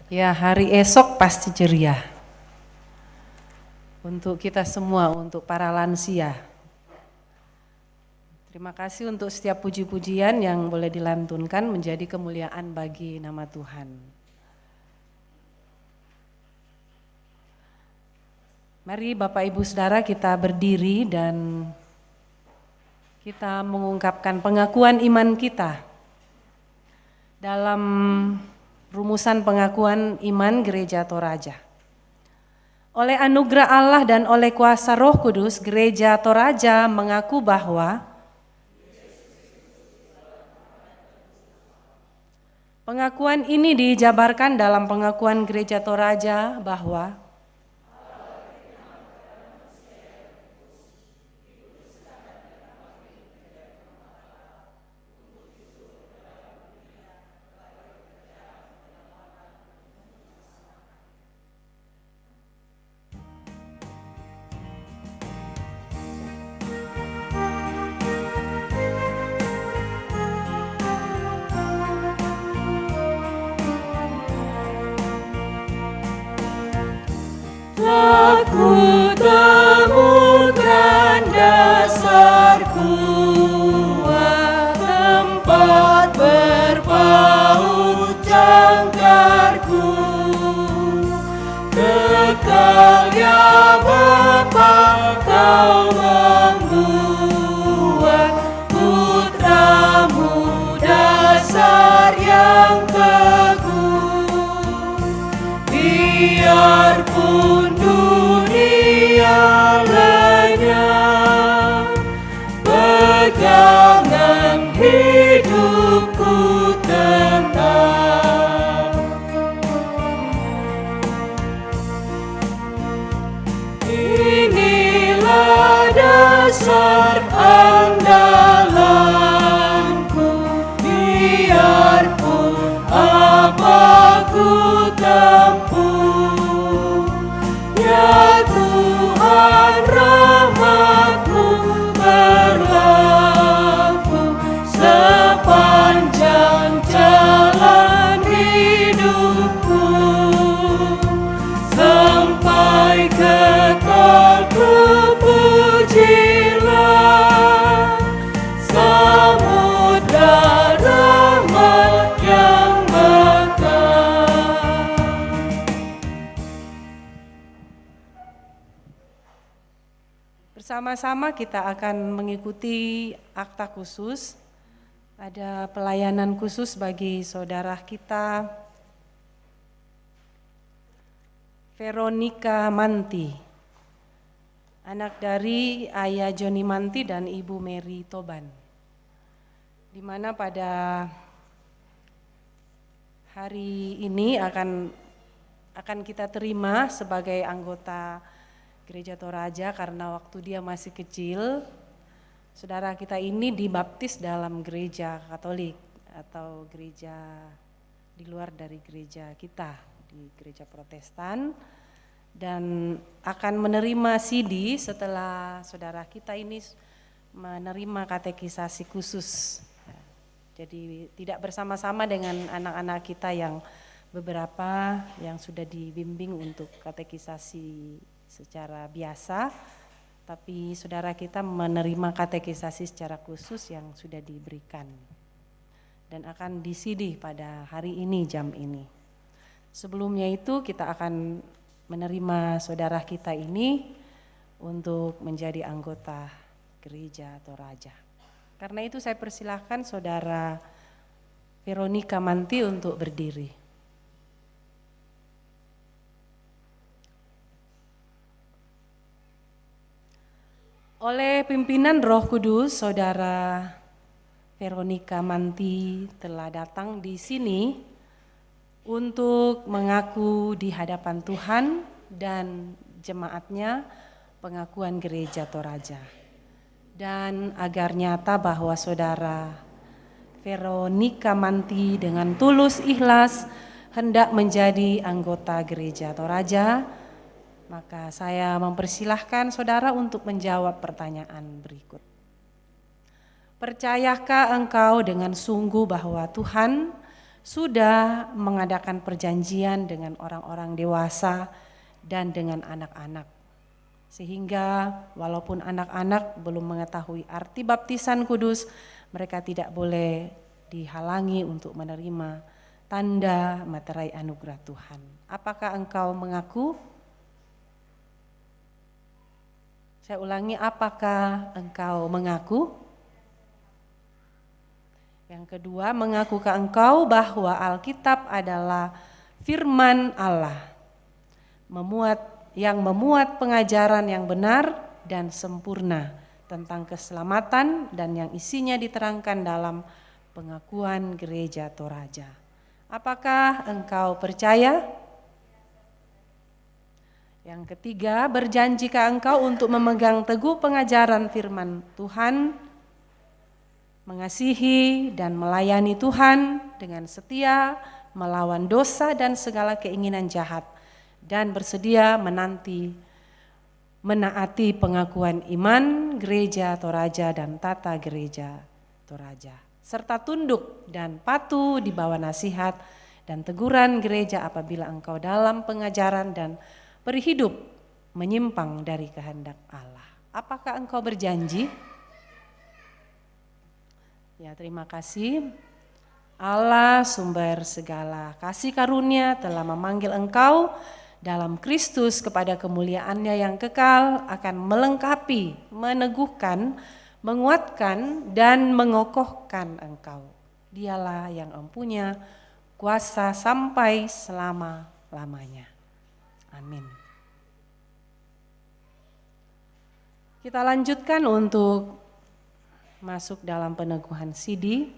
Ya, hari esok pasti ceria. Untuk kita semua, untuk para lansia. Terima kasih untuk setiap puji-pujian yang boleh dilantunkan menjadi kemuliaan bagi nama Tuhan. Mari Bapak Ibu Saudara kita berdiri dan kita mengungkapkan pengakuan iman kita dalam rumusan pengakuan iman Gereja Toraja. Oleh anugerah Allah dan oleh kuasa Roh Kudus, Gereja Toraja mengaku bahwa pengakuan ini dijabarkan dalam pengakuan Gereja Toraja bahwa
Aku temukan dasarku, tempat berpaut jangkarku. Kekal ya Bapa, Kau membuat putramu dasar yang teguh. Biarpun dunia lenyap, pegangan hidupku tetap. Inilah dasar andalanku, biarpun apa ku tempuh. Ya Tuhan, rahmat-Mu berlaku sepanjang jalan hidupku, sampai kekal ku pujilah samudra rahmat yang bekal.
Bersama-sama kita akan mengikuti akta khusus. Ada pelayanan khusus bagi saudara kita Veronica Manti, anak dari ayah Joni Manti dan ibu Mary Toban, di mana pada hari ini akan kita terima sebagai anggota Gereja Toraja karena waktu dia masih kecil. Saudara kita ini dibaptis dalam gereja Katolik atau gereja di luar dari gereja kita, di gereja Protestan, dan akan menerima CD setelah saudara kita ini menerima katekisasi khusus. Jadi tidak bersama-sama dengan anak-anak kita yang beberapa yang sudah dibimbing untuk katekisasi secara biasa, tapi saudara kita menerima katekisasi secara khusus yang sudah diberikan dan akan di-CD pada hari ini jam ini. Sebelumnya itu kita akan menerima saudara kita ini untuk menjadi anggota Gereja Toraja. Karena itu saya persilahkan saudara Veronica Manti untuk berdiri. Oleh pimpinan Roh Kudus, saudara Veronica Manti telah datang di sini untuk mengaku di hadapan Tuhan dan jemaatnya pengakuan Gereja Toraja. Dan agar nyata bahwa saudara Veronica Manti dengan tulus ikhlas hendak menjadi anggota Gereja Toraja, maka saya mempersilahkan saudara untuk menjawab pertanyaan berikut. Percayakah engkau dengan sungguh bahwa Tuhan sudah mengadakan perjanjian dengan orang-orang dewasa dan dengan anak-anak. Sehingga walaupun anak-anak belum mengetahui arti baptisan kudus, mereka tidak boleh dihalangi untuk menerima tanda materai anugerah Tuhan. Apakah engkau mengaku? Saya ulangi, apakah engkau mengaku? Yang kedua, mengakukah engkau bahwa Alkitab adalah firman Allah, yang memuat pengajaran yang benar dan sempurna tentang keselamatan dan yang isinya diterangkan dalam pengakuan Gereja Toraja. Apakah engkau percaya? Yang ketiga, berjanjikah engkau untuk memegang teguh pengajaran firman Tuhan, mengasihi dan melayani Tuhan dengan setia, melawan dosa dan segala keinginan jahat, dan bersedia menaati pengakuan iman Gereja Toraja dan tata Gereja Toraja, serta tunduk dan patuh di bawah nasihat dan teguran gereja apabila engkau dalam pengajaran dan berhidup menyimpang dari kehendak Allah. Apakah engkau berjanji? Ya, terima kasih. Allah sumber segala kasih karunia telah memanggil engkau dalam Kristus kepada kemuliaannya yang kekal, akan melengkapi, meneguhkan, menguatkan dan mengokohkan engkau. Dialah yang empunya kuasa sampai selama-lamanya. Amin. Kita lanjutkan untuk masuk dalam peneguhan sidi.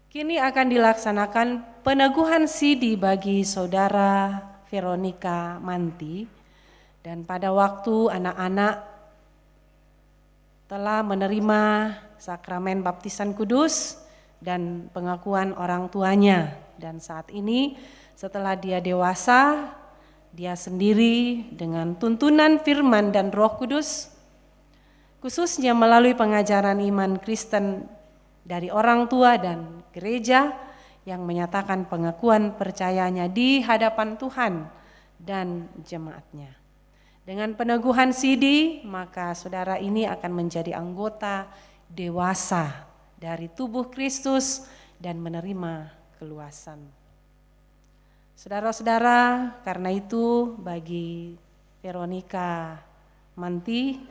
Kini akan dilaksanakan peneguhan sidi bagi saudara Veronica Manti, dan pada waktu anak-anak telah menerima sakramen baptisan kudus dan pengakuan orang tuanya, dan saat ini setelah dia dewasa, dia sendiri dengan tuntunan firman dan Roh Kudus, khususnya melalui pengajaran iman Kristen dari orang tua dan gereja yang menyatakan pengakuan percayanya di hadapan Tuhan dan jemaatnya. Dengan peneguhan sidi, maka saudara ini akan menjadi anggota dewasa dari tubuh Kristus dan menerima keluasan. Saudara-saudara, karena itu bagi Veronica Manti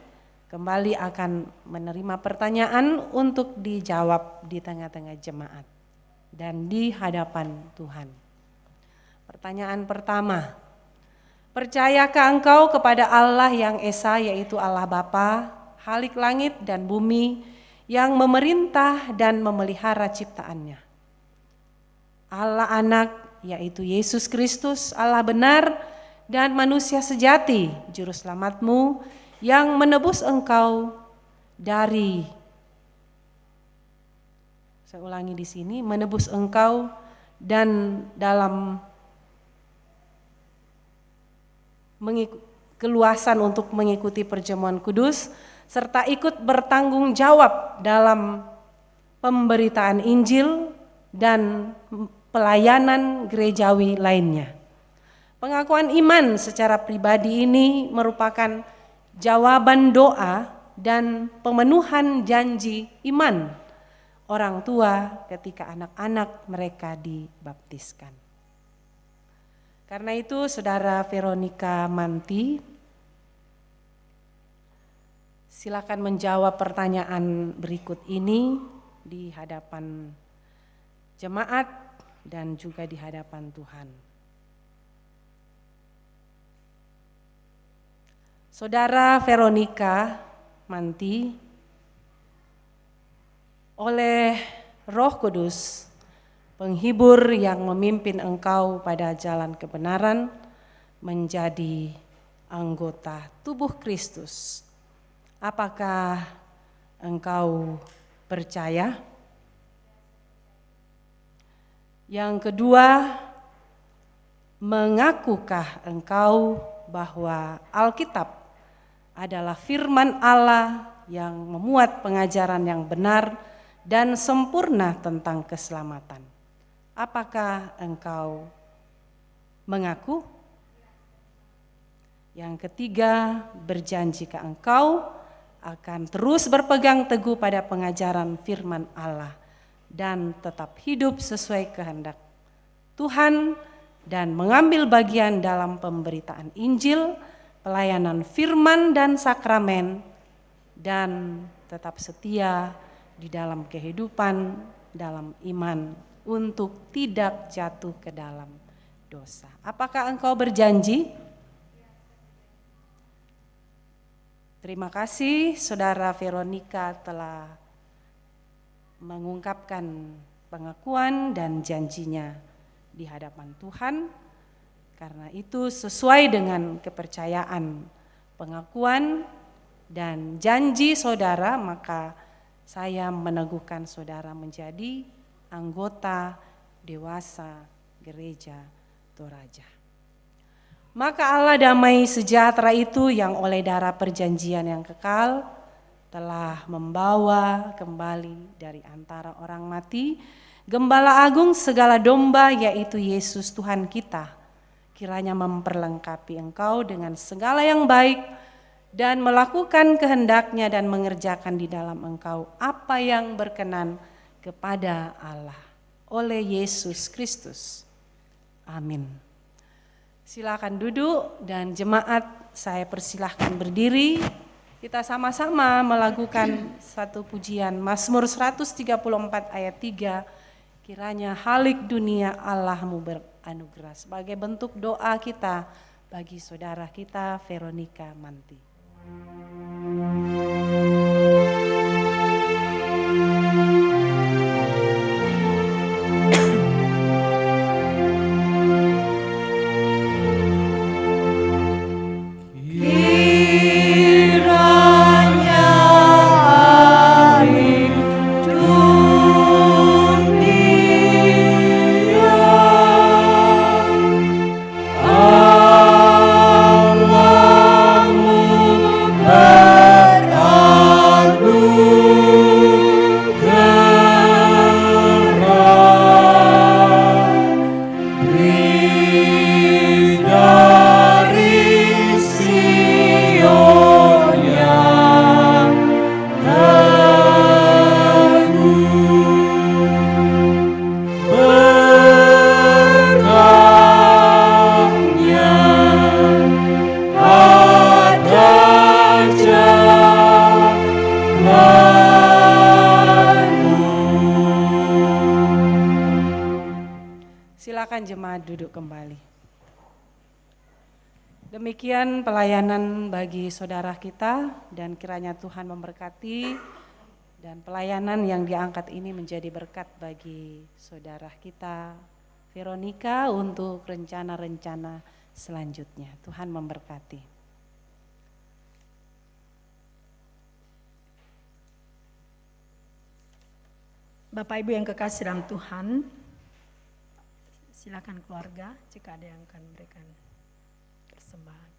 kembali akan menerima pertanyaan untuk dijawab di tengah-tengah jemaat dan di hadapan Tuhan. Pertanyaan pertama, percayakah engkau kepada Allah yang Esa, yaitu Allah Bapa, Khalik langit dan bumi, yang memerintah dan memelihara ciptaannya? Allah Anak, yaitu Yesus Kristus, Allah benar dan manusia sejati, Juru Selamatmu, yang menebus engkau dari, saya ulangi di sini, menebus engkau dan dalam keluasan untuk mengikuti perjamuan kudus, serta ikut bertanggung jawab dalam pemberitaan Injil dan pelayanan gerejawi lainnya. Pengakuan iman secara pribadi ini merupakan jawaban doa dan pemenuhan janji iman orang tua ketika anak-anak mereka dibaptiskan. Karena itu saudara Veronica Manti, silakan menjawab pertanyaan berikut ini di hadapan jemaat dan juga di hadapan Tuhan. Saudara Veronica Manti, oleh Roh Kudus, penghibur yang memimpin engkau pada jalan kebenaran, menjadi anggota tubuh Kristus. Apakah engkau percaya? Yang kedua, mengakukah engkau bahwa Alkitab adalah firman Allah yang memuat pengajaran yang benar dan sempurna tentang keselamatan? Apakah engkau mengaku? Yang ketiga, berjanjikah engkau akan terus berpegang teguh pada pengajaran firman Allah dan tetap hidup sesuai kehendak Tuhan dan mengambil bagian dalam pemberitaan Injil, pelayanan firman dan sakramen, dan tetap setia di dalam kehidupan, dalam iman, untuk tidak jatuh ke dalam dosa. Apakah engkau berjanji? Terima kasih Saudara Veronica telah mengungkapkan pengakuan dan janjinya di hadapan Tuhan. Karena itu sesuai dengan kepercayaan, pengakuan dan janji saudara, maka saya meneguhkan saudara menjadi anggota dewasa Gereja Toraja. Maka Allah damai sejahtera itu yang oleh darah perjanjian yang kekal telah membawa kembali dari antara orang mati Gembala Agung segala domba, yaitu Yesus Tuhan kita, kiranya memperlengkapi engkau dengan segala yang baik dan melakukan kehendaknya dan mengerjakan di dalam engkau apa yang berkenan kepada Allah oleh Yesus Kristus. Amin. Silakan duduk dan jemaat saya persilahkan berdiri. Kita sama-sama melakukan satu pujian Mazmur 134 ayat 3. Kiranya halik dunia Allahmu beranugerah, sebagai bentuk doa kita bagi saudara kita Veronica Manti. Silakan jemaat duduk kembali. Demikian pelayanan bagi saudara kita dan kiranya Tuhan memberkati dan pelayanan yang diangkat ini menjadi berkat bagi saudara kita Veronica untuk rencana-rencana selanjutnya. Tuhan memberkati.
Bapak Ibu yang kekasih dalam Tuhan, silakan keluarga jika ada yang akan memberikan persembahan.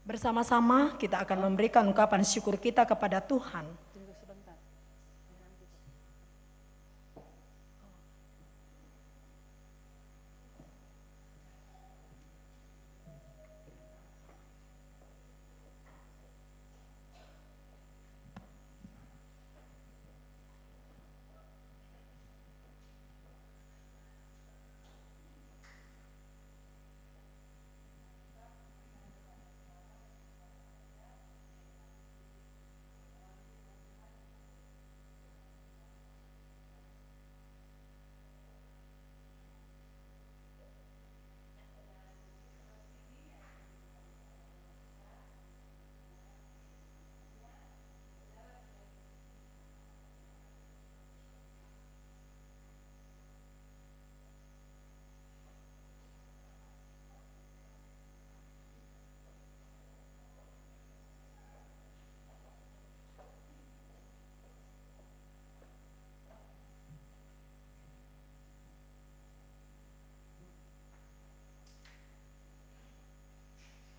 Bersama-sama kita akan memberikan ungkapan syukur kita kepada Tuhan.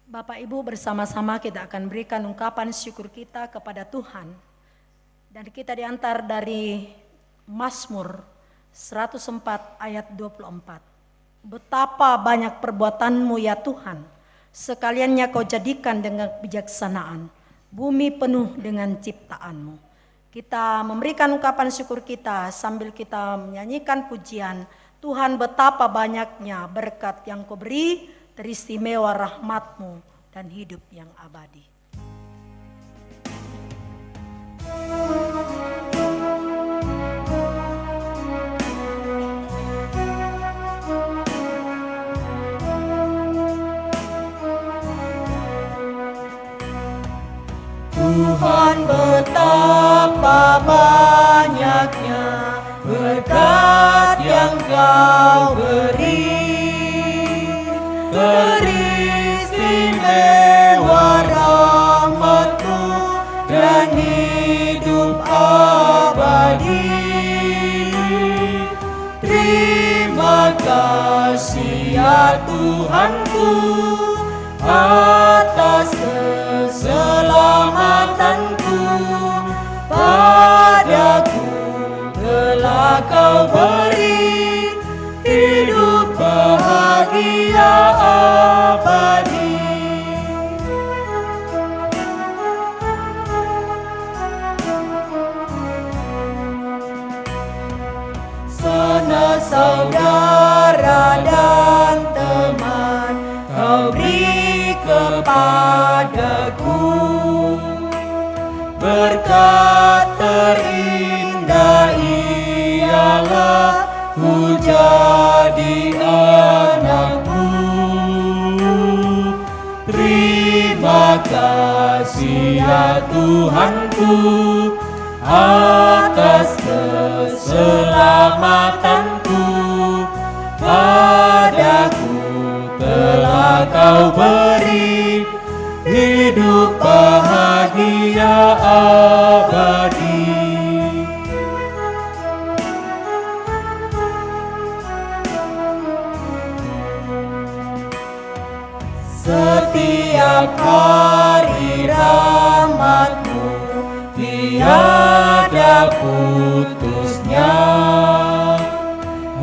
Bapak Ibu bersama-sama kita akan berikan ungkapan syukur kita kepada Tuhan. Dan kita diantar dari Mazmur 104 ayat 24. Betapa banyak perbuatanmu ya Tuhan, sekaliannya kau jadikan dengan bijaksanaan, bumi penuh dengan ciptaanmu. Kita memberikan ungkapan syukur kita sambil kita menyanyikan pujian. Tuhan betapa banyaknya berkat yang kau beri, teristimewa rahmat-Mu dan hidup yang abadi.
Tuhan betapa banyaknya berkat yang kau beri, teristimewa rahmat-Mu dan hidup abadi. Terima kasih ya Tuhanku atas keselamatanku, padaku telah kau beri hidup bahagia abadi. Sana saudara dan teman kau beri kepadaku, berkat terindah ialah ku jadi anakmu. Terima kasih ya Tuhanku atas keselamatanku, padaku telah kau beri hidup bahagia abadi. Setiap hari rahmat-Mu tiada putusnya,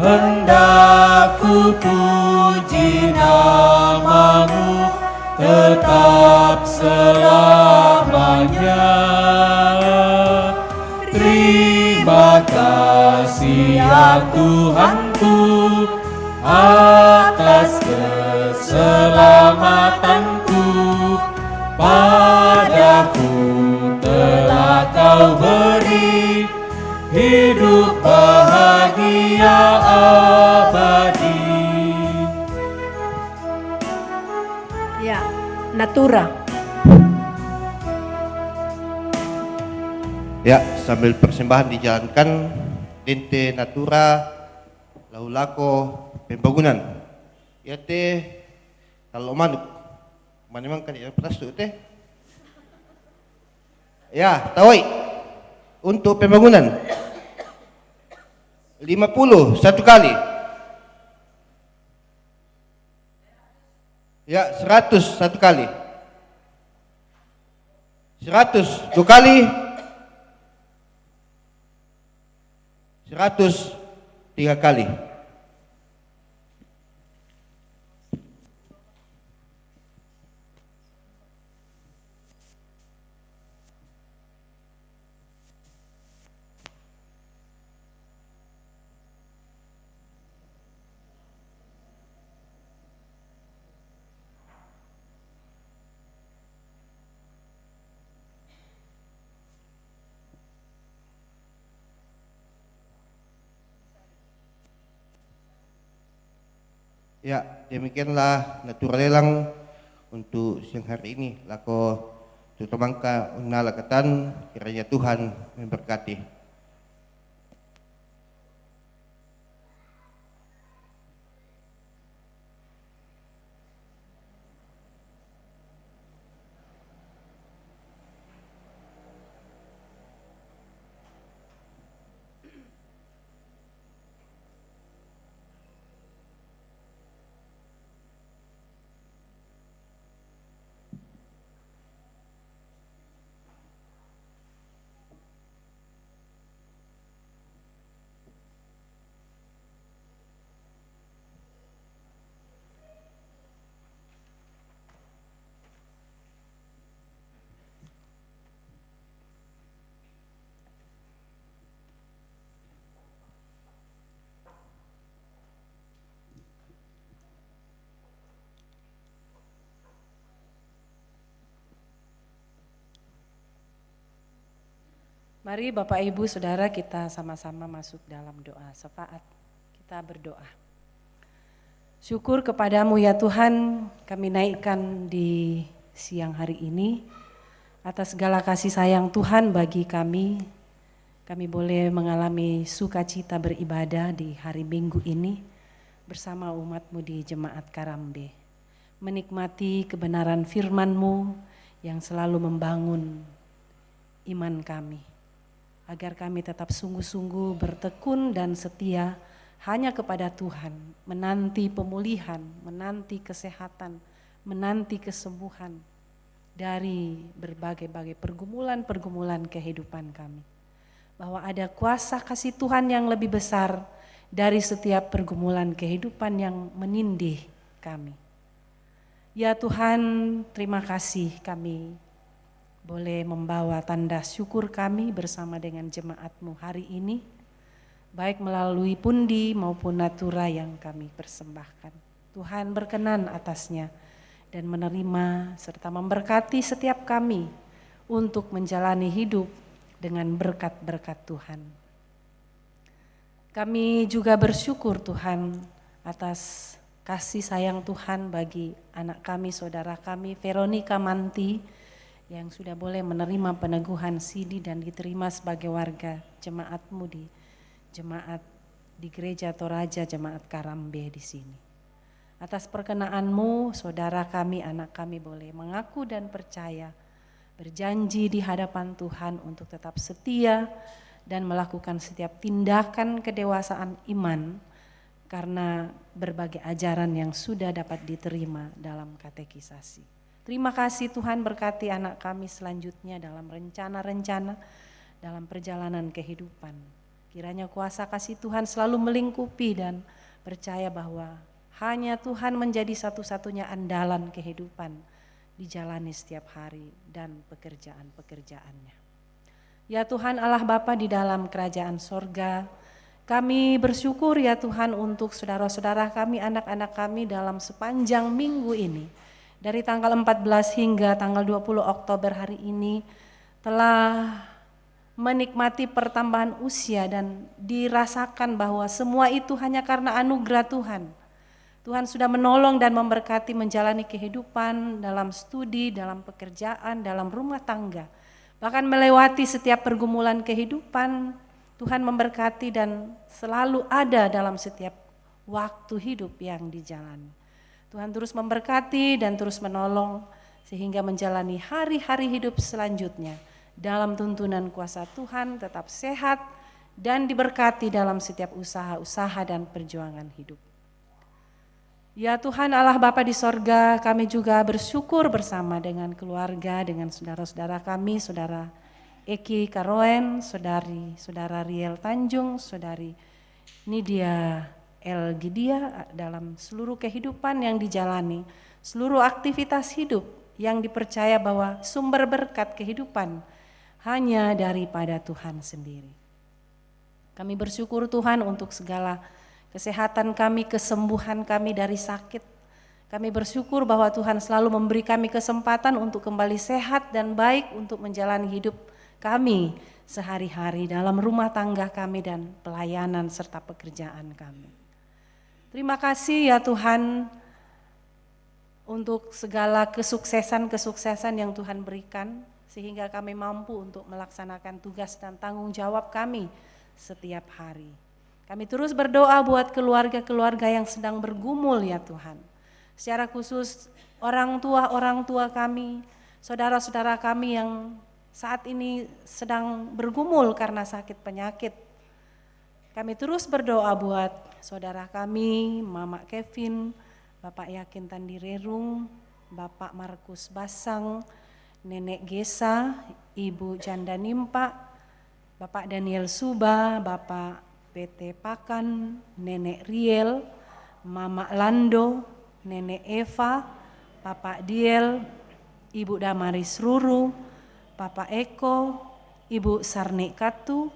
hendak ku puji nama-Mu tetap selamanya. Terima kasih ya Tuhanku atas keselamatanku, padaku telah kau beri hidup bahagia abadi.
Ya, Natura.
Ya, sambil persembahan dijalankan Dente Natura Laulako Pembangunan. Ya teh kalau manuk memang kan ya pernah teh. Ya, tawai untuk pembangunan 50 satu kali. Ya, 100 satu kali. 100 dua kali. 100 tiga kali. Ya, demikianlah Natura lelang untuk siang hari ini. Lako tutamangka unalakatan, kiranya Tuhan memberkati.
Mari Bapak Ibu Saudara kita sama-sama masuk dalam doa syafaat. Kita berdoa. Syukur kepadamu ya Tuhan, kami naikkan di siang hari ini atas segala kasih sayang Tuhan bagi kami. Kami boleh mengalami sukacita beribadah di hari Minggu ini bersama umat-Mu di Jemaat Karambe. Menikmati kebenaran firman-Mu yang selalu membangun iman kami. Agar kami tetap sungguh-sungguh bertekun dan setia hanya kepada Tuhan, menanti pemulihan, menanti kesehatan, menanti kesembuhan dari berbagai-bagai pergumulan-pergumulan kehidupan kami. Bahwa ada kuasa kasih Tuhan yang lebih besar dari setiap pergumulan kehidupan yang menindih kami. Ya Tuhan, terima kasih kami boleh membawa tanda syukur kami bersama dengan jemaat-Mu hari ini, baik melalui pundi maupun natura yang kami persembahkan. Tuhan berkenan atasnya dan menerima serta memberkati setiap kami untuk menjalani hidup dengan berkat-berkat Tuhan. Kami juga bersyukur Tuhan atas kasih sayang Tuhan bagi anak kami, saudara kami, Veronica Manti, yang sudah boleh menerima peneguhan sidi dan diterima sebagai warga jemaat-Mu di jemaat di Gereja Toraja Jemaat Karambe di sini. Atas perkenan-Mu, saudara kami, anak kami boleh mengaku dan percaya, berjanji di hadapan Tuhan untuk tetap setia dan melakukan setiap tindakan kedewasaan iman karena berbagai ajaran yang sudah dapat diterima dalam katekisasi. Terima kasih Tuhan, berkati anak kami selanjutnya dalam rencana-rencana dalam perjalanan kehidupan. Kiranya kuasa kasih Tuhan selalu melingkupi dan percaya bahwa hanya Tuhan menjadi satu-satunya andalan kehidupan dijalani setiap hari dan pekerjaan-pekerjaannya. Ya Tuhan Allah Bapa di dalam kerajaan sorga, kami bersyukur ya Tuhan untuk saudara-saudara kami, anak-anak kami dalam sepanjang minggu ini. Dari tanggal 14 hingga tanggal 20 Oktober hari ini telah menikmati pertambahan usia dan dirasakan bahwa semua itu hanya karena anugerah Tuhan. Tuhan sudah menolong dan memberkati menjalani kehidupan dalam studi, dalam pekerjaan, dalam rumah tangga. Bahkan melewati setiap pergumulan kehidupan, Tuhan memberkati dan selalu ada dalam setiap waktu hidup yang dijalani. Tuhan terus memberkati dan terus menolong sehingga menjalani hari-hari hidup selanjutnya dalam tuntunan kuasa Tuhan, tetap sehat dan diberkati dalam setiap usaha-usaha dan perjuangan hidup. Ya Tuhan Allah Bapa di sorga, kami juga bersyukur bersama dengan keluarga, dengan saudara-saudara kami, saudara Eki Karoen, saudara Riel Tanjung, saudari Nidia El Gidia dalam seluruh kehidupan yang dijalani, seluruh aktivitas hidup yang dipercaya bahwa sumber berkat kehidupan hanya daripada Tuhan sendiri. Kami bersyukur Tuhan untuk segala kesehatan kami, kesembuhan kami dari sakit. Kami bersyukur bahwa Tuhan selalu memberi kami kesempatan untuk kembali sehat dan baik untuk menjalani hidup kami sehari-hari dalam rumah tangga kami dan pelayanan serta pekerjaan kami. Terima kasih ya Tuhan untuk segala kesuksesan-kesuksesan yang Tuhan berikan sehingga kami mampu untuk melaksanakan tugas dan tanggung jawab kami setiap hari. Kami terus berdoa buat keluarga-keluarga yang sedang bergumul ya Tuhan. Secara khusus orang tua kami, saudara-saudara kami yang saat ini sedang bergumul karena sakit penyakit. Kami terus berdoa buat saudara kami, Mama Kevin, Bapak Yakin Tandirerung, Bapak Markus Basang, Nenek Gesa, Ibu Janda Nimpa, Bapak Daniel Suba, Bapak PT Pakan, Nenek Riel, Mama Lando, Nenek Eva, Bapak Diel, Ibu Damaris Ruru, Bapak Eko, Ibu Sarne Katu,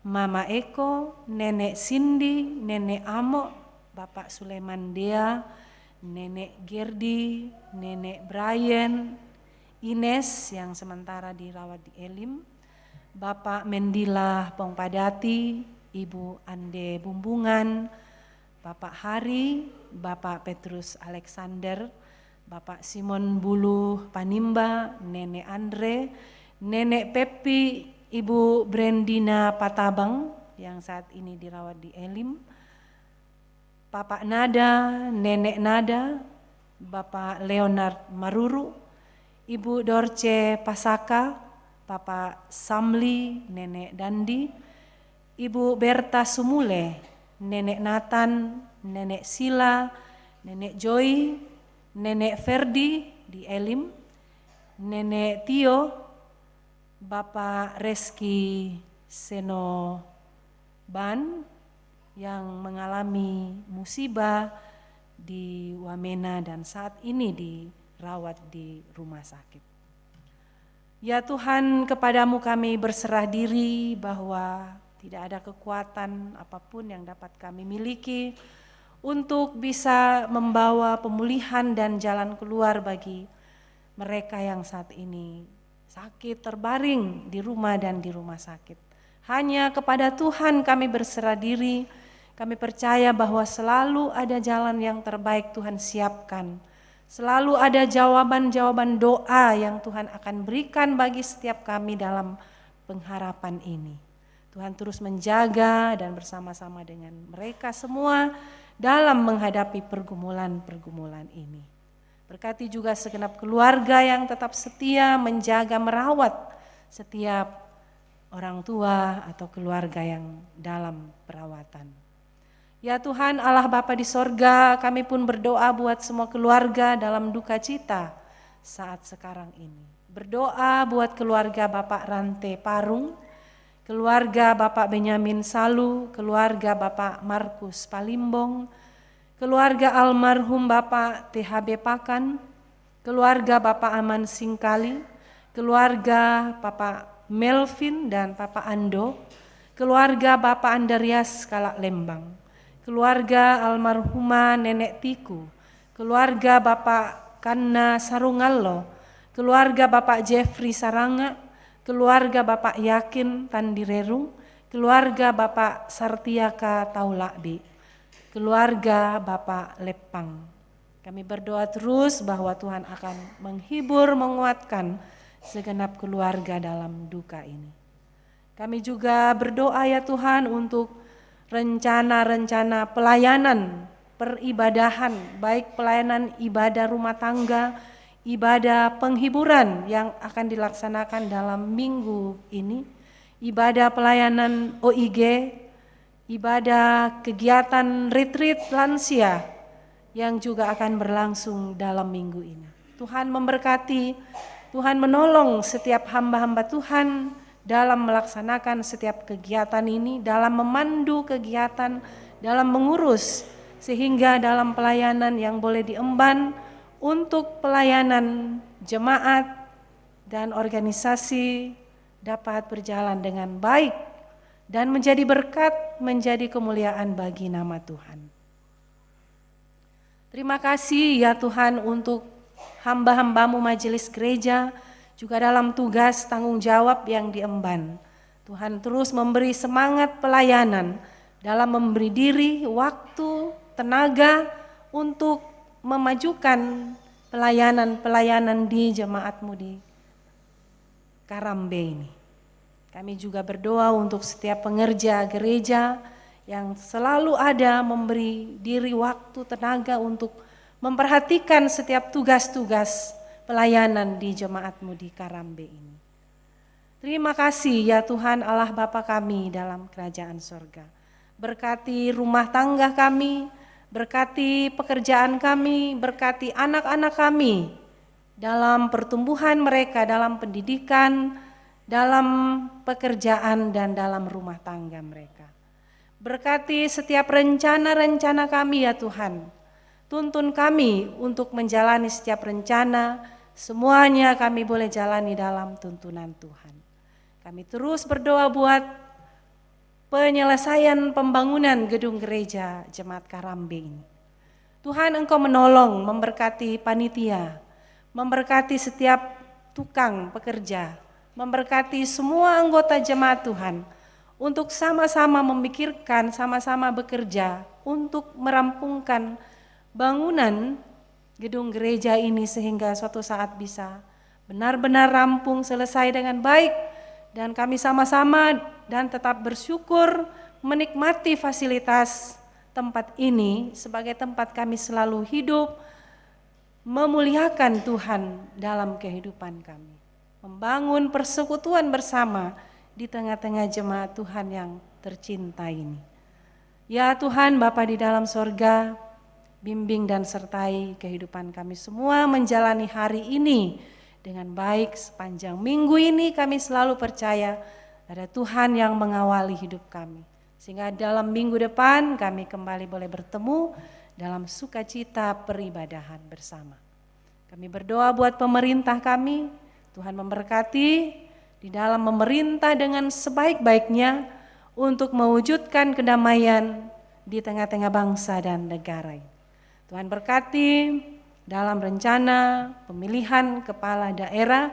Mama Eko, Nenek Cindy, Nenek Amo, Bapak Suleman Dea, Nenek Gerdi, Nenek Brian, Ines yang sementara dirawat di Elim, Bapak Mendila Pongpadati, Ibu Ande Bumbungan, Bapak Hari, Bapak Petrus Alexander, Bapak Simon Buluh Panimba, Nenek Andre, Nenek Pepi, Ibu Brendina Patabang yang saat ini dirawat di Elim, Bapak Nada, Nenek Nada, Bapak Leonard Maruru, Ibu Dorce Pasaka, Bapak Samli, Nenek Dandi, Ibu Berta Sumule, Nenek Nathan, Nenek Sila, Nenek Joy, Nenek Ferdi di Elim, Nenek Tio, Bapak Reski Senoban yang mengalami musibah di Wamena dan saat ini dirawat di rumah sakit. Ya Tuhan, kepadamu kami berserah diri bahwa tidak ada kekuatan apapun yang dapat kami miliki untuk bisa membawa pemulihan dan jalan keluar bagi mereka yang saat ini sakit, terbaring di rumah dan di rumah sakit. Hanya kepada Tuhan kami berserah diri, kami percaya bahwa selalu ada jalan yang terbaik Tuhan siapkan. Selalu ada jawaban-jawaban doa yang Tuhan akan berikan bagi setiap kami dalam pengharapan ini. Tuhan terus menjaga dan bersama-sama dengan mereka semua dalam menghadapi pergumulan-pergumulan ini. Berkati juga segenap keluarga yang tetap setia menjaga merawat setiap orang tua atau keluarga yang dalam perawatan. Ya Tuhan Allah Bapa di sorga, kami pun berdoa buat semua keluarga dalam duka cita saat sekarang ini. Berdoa buat keluarga Bapak Rante Parung, keluarga Bapak Benyamin Salu, keluarga Bapak Markus Palimbong, keluarga almarhum Bapak THB Pakan, keluarga Bapak Aman Singkali, keluarga Bapak Melvin dan Bapak Ando, keluarga Bapak Andarias Kalak Lembang, keluarga almarhumah Nenek Tiku, keluarga Bapak Kanna Sarungallo, keluarga Bapak Jeffrey Saranga, keluarga Bapak Yakin Tandirerung, keluarga Bapak Sartiaka Taulakbi, keluarga Bapak Lepang. Kami berdoa terus bahwa Tuhan akan menghibur, menguatkan segenap keluarga dalam duka ini. Kami juga berdoa ya Tuhan untuk rencana-rencana pelayanan, peribadahan, baik pelayanan ibadah rumah tangga, ibadah penghiburan yang akan dilaksanakan dalam minggu ini, ibadah pelayanan OIG, ibadah kegiatan retreat lansia yang juga akan berlangsung dalam minggu ini. Tuhan memberkati, Tuhan menolong setiap hamba-hamba Tuhan dalam melaksanakan setiap kegiatan ini, dalam memandu kegiatan, dalam mengurus, sehingga dalam pelayanan yang boleh diemban untuk pelayanan jemaat dan organisasi dapat berjalan dengan baik dan menjadi berkat, menjadi kemuliaan bagi nama Tuhan. Terima kasih ya Tuhan untuk hamba-hambamu majelis gereja, juga dalam tugas tanggung jawab yang diemban. Tuhan terus memberi semangat pelayanan dalam memberi diri, waktu, tenaga untuk memajukan pelayanan-pelayanan di jemaatmu di Karambe ini. Kami juga berdoa untuk setiap pengerja gereja yang selalu ada memberi diri, waktu, tenaga untuk memperhatikan setiap tugas-tugas pelayanan di jemaatmu di Karambe ini. Terima kasih ya Tuhan Allah Bapa kami dalam kerajaan sorga. Berkati rumah tangga kami, berkati pekerjaan kami, berkati anak-anak kami dalam pertumbuhan mereka, dalam pendidikan, dalam pekerjaan dan dalam rumah tangga mereka. Berkati setiap rencana-rencana kami ya Tuhan. Tuntun kami untuk menjalani setiap rencana, semuanya kami boleh jalani dalam tuntunan Tuhan. Kami terus berdoa buat penyelesaian pembangunan gedung gereja Jemaat Karambe ini. Tuhan Engkau menolong, memberkati panitia, memberkati setiap tukang pekerja, memberkati semua anggota jemaat Tuhan untuk sama-sama memikirkan, sama-sama bekerja untuk merampungkan bangunan gedung gereja ini sehingga suatu saat bisa benar-benar rampung, selesai dengan baik, dan kami sama-sama dan tetap bersyukur menikmati fasilitas tempat ini sebagai tempat kami selalu hidup, memuliakan Tuhan dalam kehidupan kami, membangun persekutuan bersama di tengah-tengah jemaat Tuhan yang tercinta ini. Ya Tuhan, Bapa di dalam sorga, bimbing dan sertai kehidupan kami semua menjalani hari ini dengan baik. Sepanjang minggu ini kami selalu percaya ada Tuhan yang mengawali hidup kami, sehingga dalam minggu depan kami kembali boleh bertemu dalam sukacita peribadahan bersama. Kami berdoa buat pemerintah kami, Tuhan memberkati di dalam memerintah dengan sebaik-baiknya untuk mewujudkan kedamaian di tengah-tengah bangsa dan negara ini. Tuhan berkati dalam rencana pemilihan kepala daerah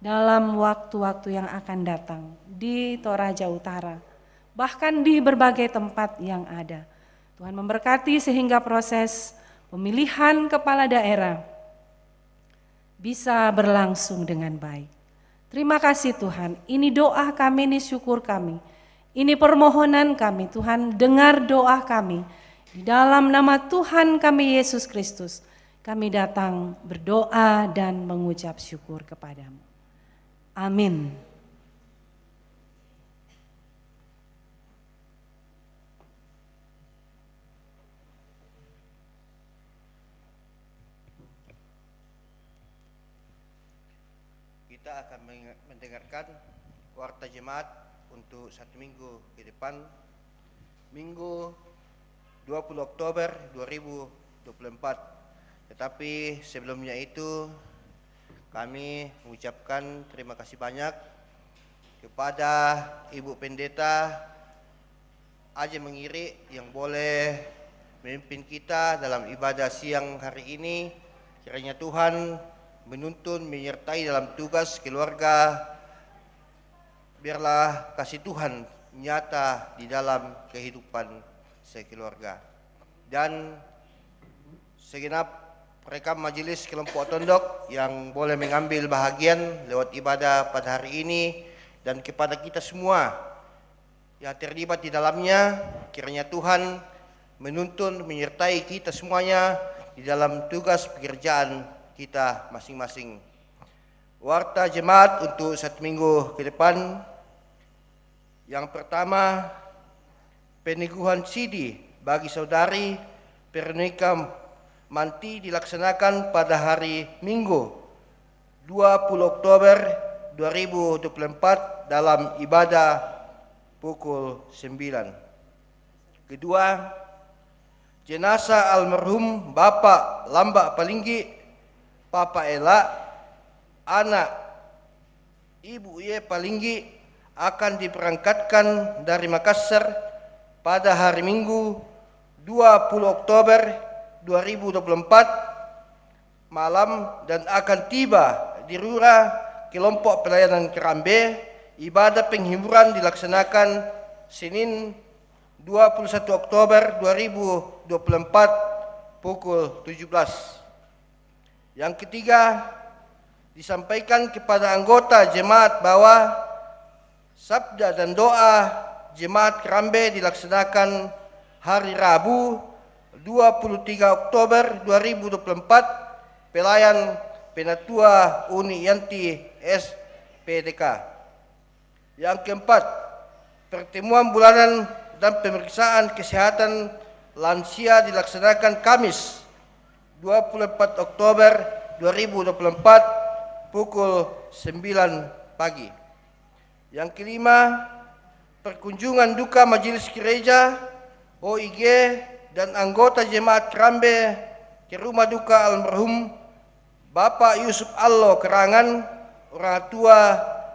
dalam waktu-waktu yang akan datang di Toraja Utara, bahkan di berbagai tempat yang ada. Tuhan memberkati sehingga proses pemilihan kepala daerah bisa berlangsung dengan baik. Terima kasih Tuhan, ini doa kami, ini syukur kami, ini permohonan kami. Tuhan, dengar doa kami. Di dalam nama Tuhan kami Yesus Kristus, kami datang berdoa dan mengucap syukur kepadamu. Amin.
Kita akan mendengarkan warta jemaat untuk 1 minggu ke depan, Minggu 20 Oktober 2024. Tetapi sebelumnya itu kami mengucapkan terima kasih banyak kepada Ibu Pendeta Aje Mengiri yang boleh memimpin kita dalam ibadah siang hari ini. Kiranya Tuhan menuntun, menyertai dalam tugas keluarga. Biarlah kasih Tuhan nyata di dalam kehidupan sekeluarga. Dan segenap rekam majelis kelompok tondok yang boleh mengambil bahagian lewat ibadah pada hari ini, dan kepada kita semua yang terlibat di dalamnya, kiranya Tuhan menuntun, menyertai kita semuanya di dalam tugas pekerjaan kita masing-masing. Warta jemaat untuk 1 minggu ke depan. Yang pertama, peneguhan sidi bagi saudari Veronica Manti dilaksanakan pada hari Minggu 20 Oktober 2024 dalam ibadah pukul 9. Kedua, jenazah almarhum Bapak Lambak Palinggi, Papa Ela, anak Ibu Ye Palinggi akan diberangkatkan dari Makassar pada hari Minggu 20 Oktober 2024 malam dan akan tiba di Rura Kelompok Pelayanan Kerambe. Ibadah penghiburan dilaksanakan Senin 21 Oktober 2024 pukul 17. Yang ketiga, disampaikan kepada anggota jemaat bahwa sabda dan doa jemaat Kerambe dilaksanakan hari Rabu 23 Oktober 2024 pelayan Penatua Uni Yanti SPDK. Yang keempat, pertemuan bulanan dan pemeriksaan kesehatan lansia dilaksanakan Kamis 24 Oktober 2024 pukul 9 pagi. Yang kelima, perkunjungan duka majelis gereja, OIG, dan anggota jemaat Kerambe ke rumah duka almarhum Bapak Yusuf Allo Kerangan, orang tua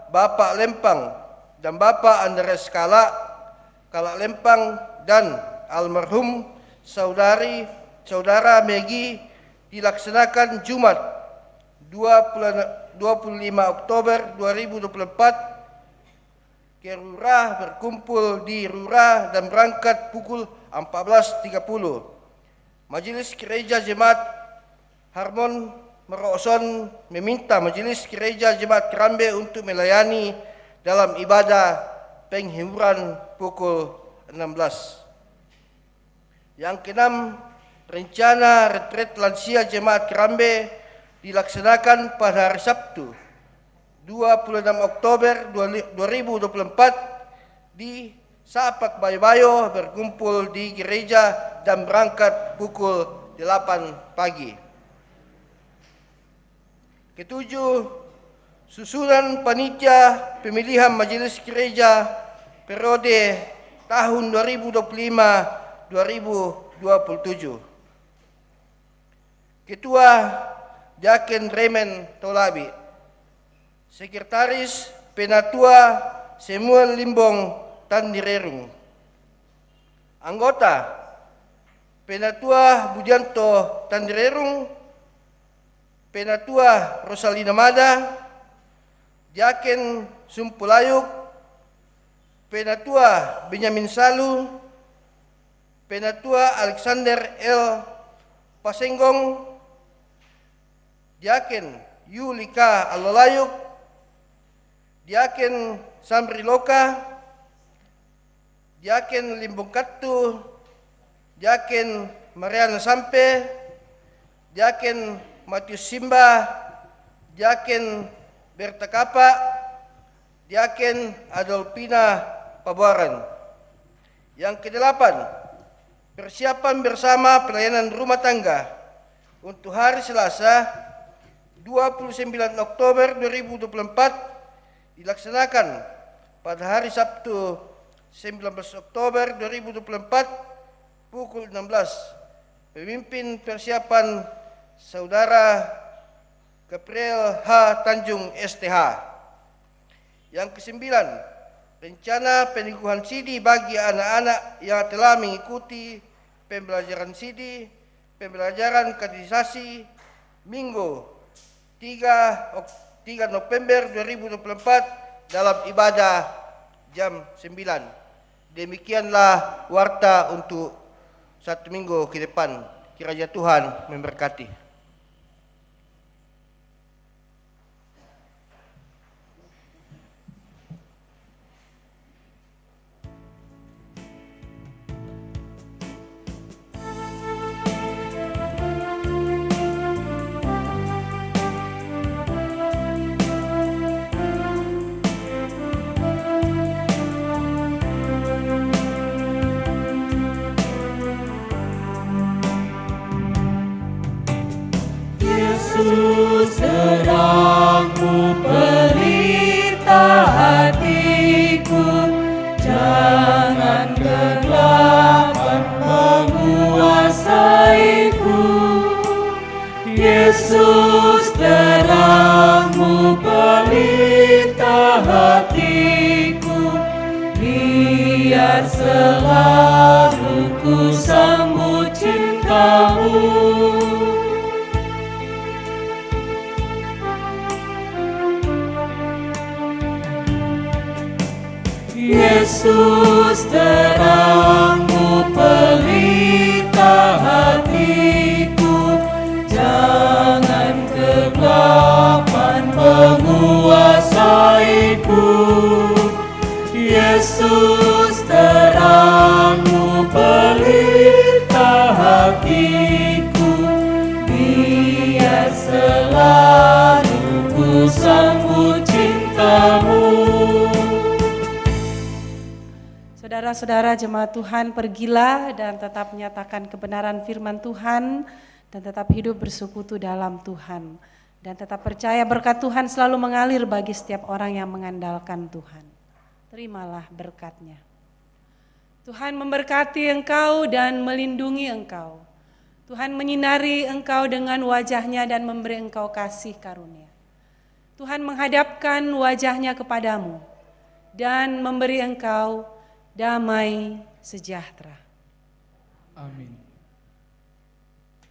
Bapak Lempang dan Bapak Andres Kalak Lempang, dan almarhum saudara Megi dilaksanakan Jumat 25 25 Oktober 2024 ke Rurah berkumpul di Rurah dan berangkat pukul 14.30. Majelis Gereja Jemaat Harmon Meroson meminta Majelis Gereja Jemaat Kerambe untuk melayani dalam ibadah penghiburan pukul 16. Yang keenam, rencana retret lansia Jemaat Kerambe dilaksanakan pada hari Sabtu 26 Oktober 2024 di Sapak Bayo-Bayo berkumpul di gereja dan berangkat pukul 8 pagi. Ketujuh, susunan panitia pemilihan Majelis Gereja periode tahun 2025-2027. Ketua Jaken Remen Tolabi, Sekretaris Penatua Samuel Limbong Tandirerung, Anggota Penatua Budianto Tandirerung, Penatua Rosalina Mada, Jaken Sumpulayuk, Penatua Benyamin Salu, Penatua Alexander L. Pasenggong, Diaken Yulika Alolayuk, Diaken Samri Loka, Diaken Limbong Katu, Diaken Mariana Sampe, Diaken Matius Simba, Diaken Berta Kapa, Diaken Adolfina Pabuaran. Yang kedelapan, persiapan bersama pelayanan rumah tangga untuk hari Selasa 29 Oktober 2024 dilaksanakan pada hari Sabtu 19 Oktober 2024 pukul 16. Pemimpin persiapan Saudara Gabriel H. Tanjung STH. Yang kesembilan, rencana peningguhan CD bagi anak-anak yang telah mengikuti pembelajaran CD, pembelajaran katekisasi Minggu 3 November 2024 dalam ibadah jam 9. Demikianlah warta untuk 1 minggu ke depan. Kiranya Tuhan memberkati.
Yesus terangmu pelita hatiku, jangan kegelapan menguasaiku. Yesus terangmu pelita hatiku, biar selalu ku sambut cintamu. Yesus terangmu pelita hatiku, jangan kegelapan menguasaiku. Yesus terangmu pelita hatiku, biar selalu ku sambut cintamu.
Saudara-saudara jemaat Tuhan, pergilah dan tetap menyatakan kebenaran firman Tuhan dan tetap hidup bersekutu dalam Tuhan. Dan tetap percaya berkat Tuhan selalu mengalir bagi setiap orang yang mengandalkan Tuhan. Terimalah berkat-Nya. Tuhan memberkati engkau dan melindungi engkau. Tuhan menyinari engkau dengan wajah-Nya dan memberi engkau kasih karunia. Tuhan menghadapkan wajah-Nya kepadamu dan memberi engkau damai sejahtera.
Amin.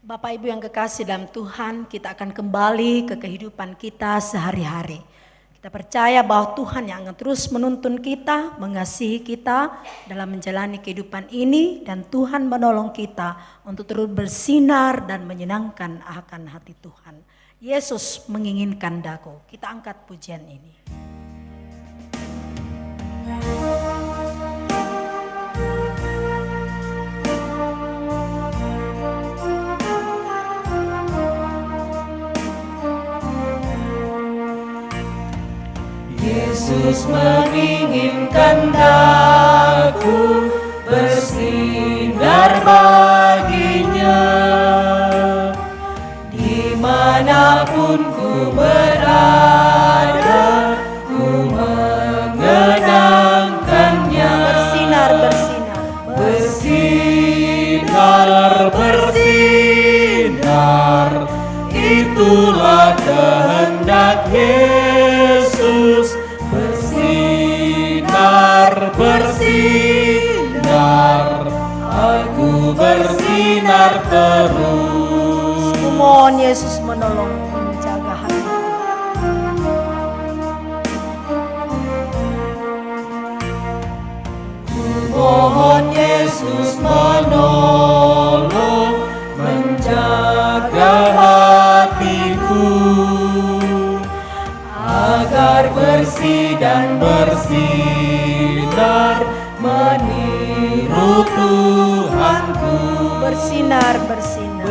Bapak Ibu yang kekasih dalam Tuhan, kita akan kembali ke kehidupan kita sehari-hari. Kita percaya bahwa Tuhan yang akan terus menuntun kita, mengasihi kita dalam menjalani kehidupan ini, dan Tuhan menolong kita untuk terus bersinar dan menyenangkan akan hati Tuhan. Yesus menginginkan daku. Kita angkat pujian ini.
Yesus menginginkan daku bersinar baginya, dimanapun ku berada, ku mengenangkannya.
Bersinar, bersinar.
Bersinar, bersinar, itulah kehendak Yesus. Bersinar, bersinar, aku bersinar terus.
Mohon Yesus menolong menjaga hati.
Mohon Yesus menolong menjaga hatiku, agar bersih dan bersinar meniru Tuhanku.
Bersinar, bersinar.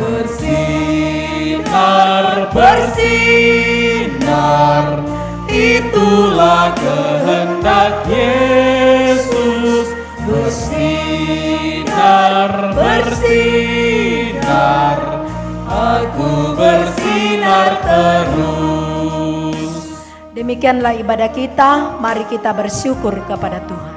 Bersinar, bersinar, itulah kehendak Yesus. Bersinar, bersinar, aku bersinar terus.
Demikianlah ibadah kita, mari kita bersyukur kepada Tuhan.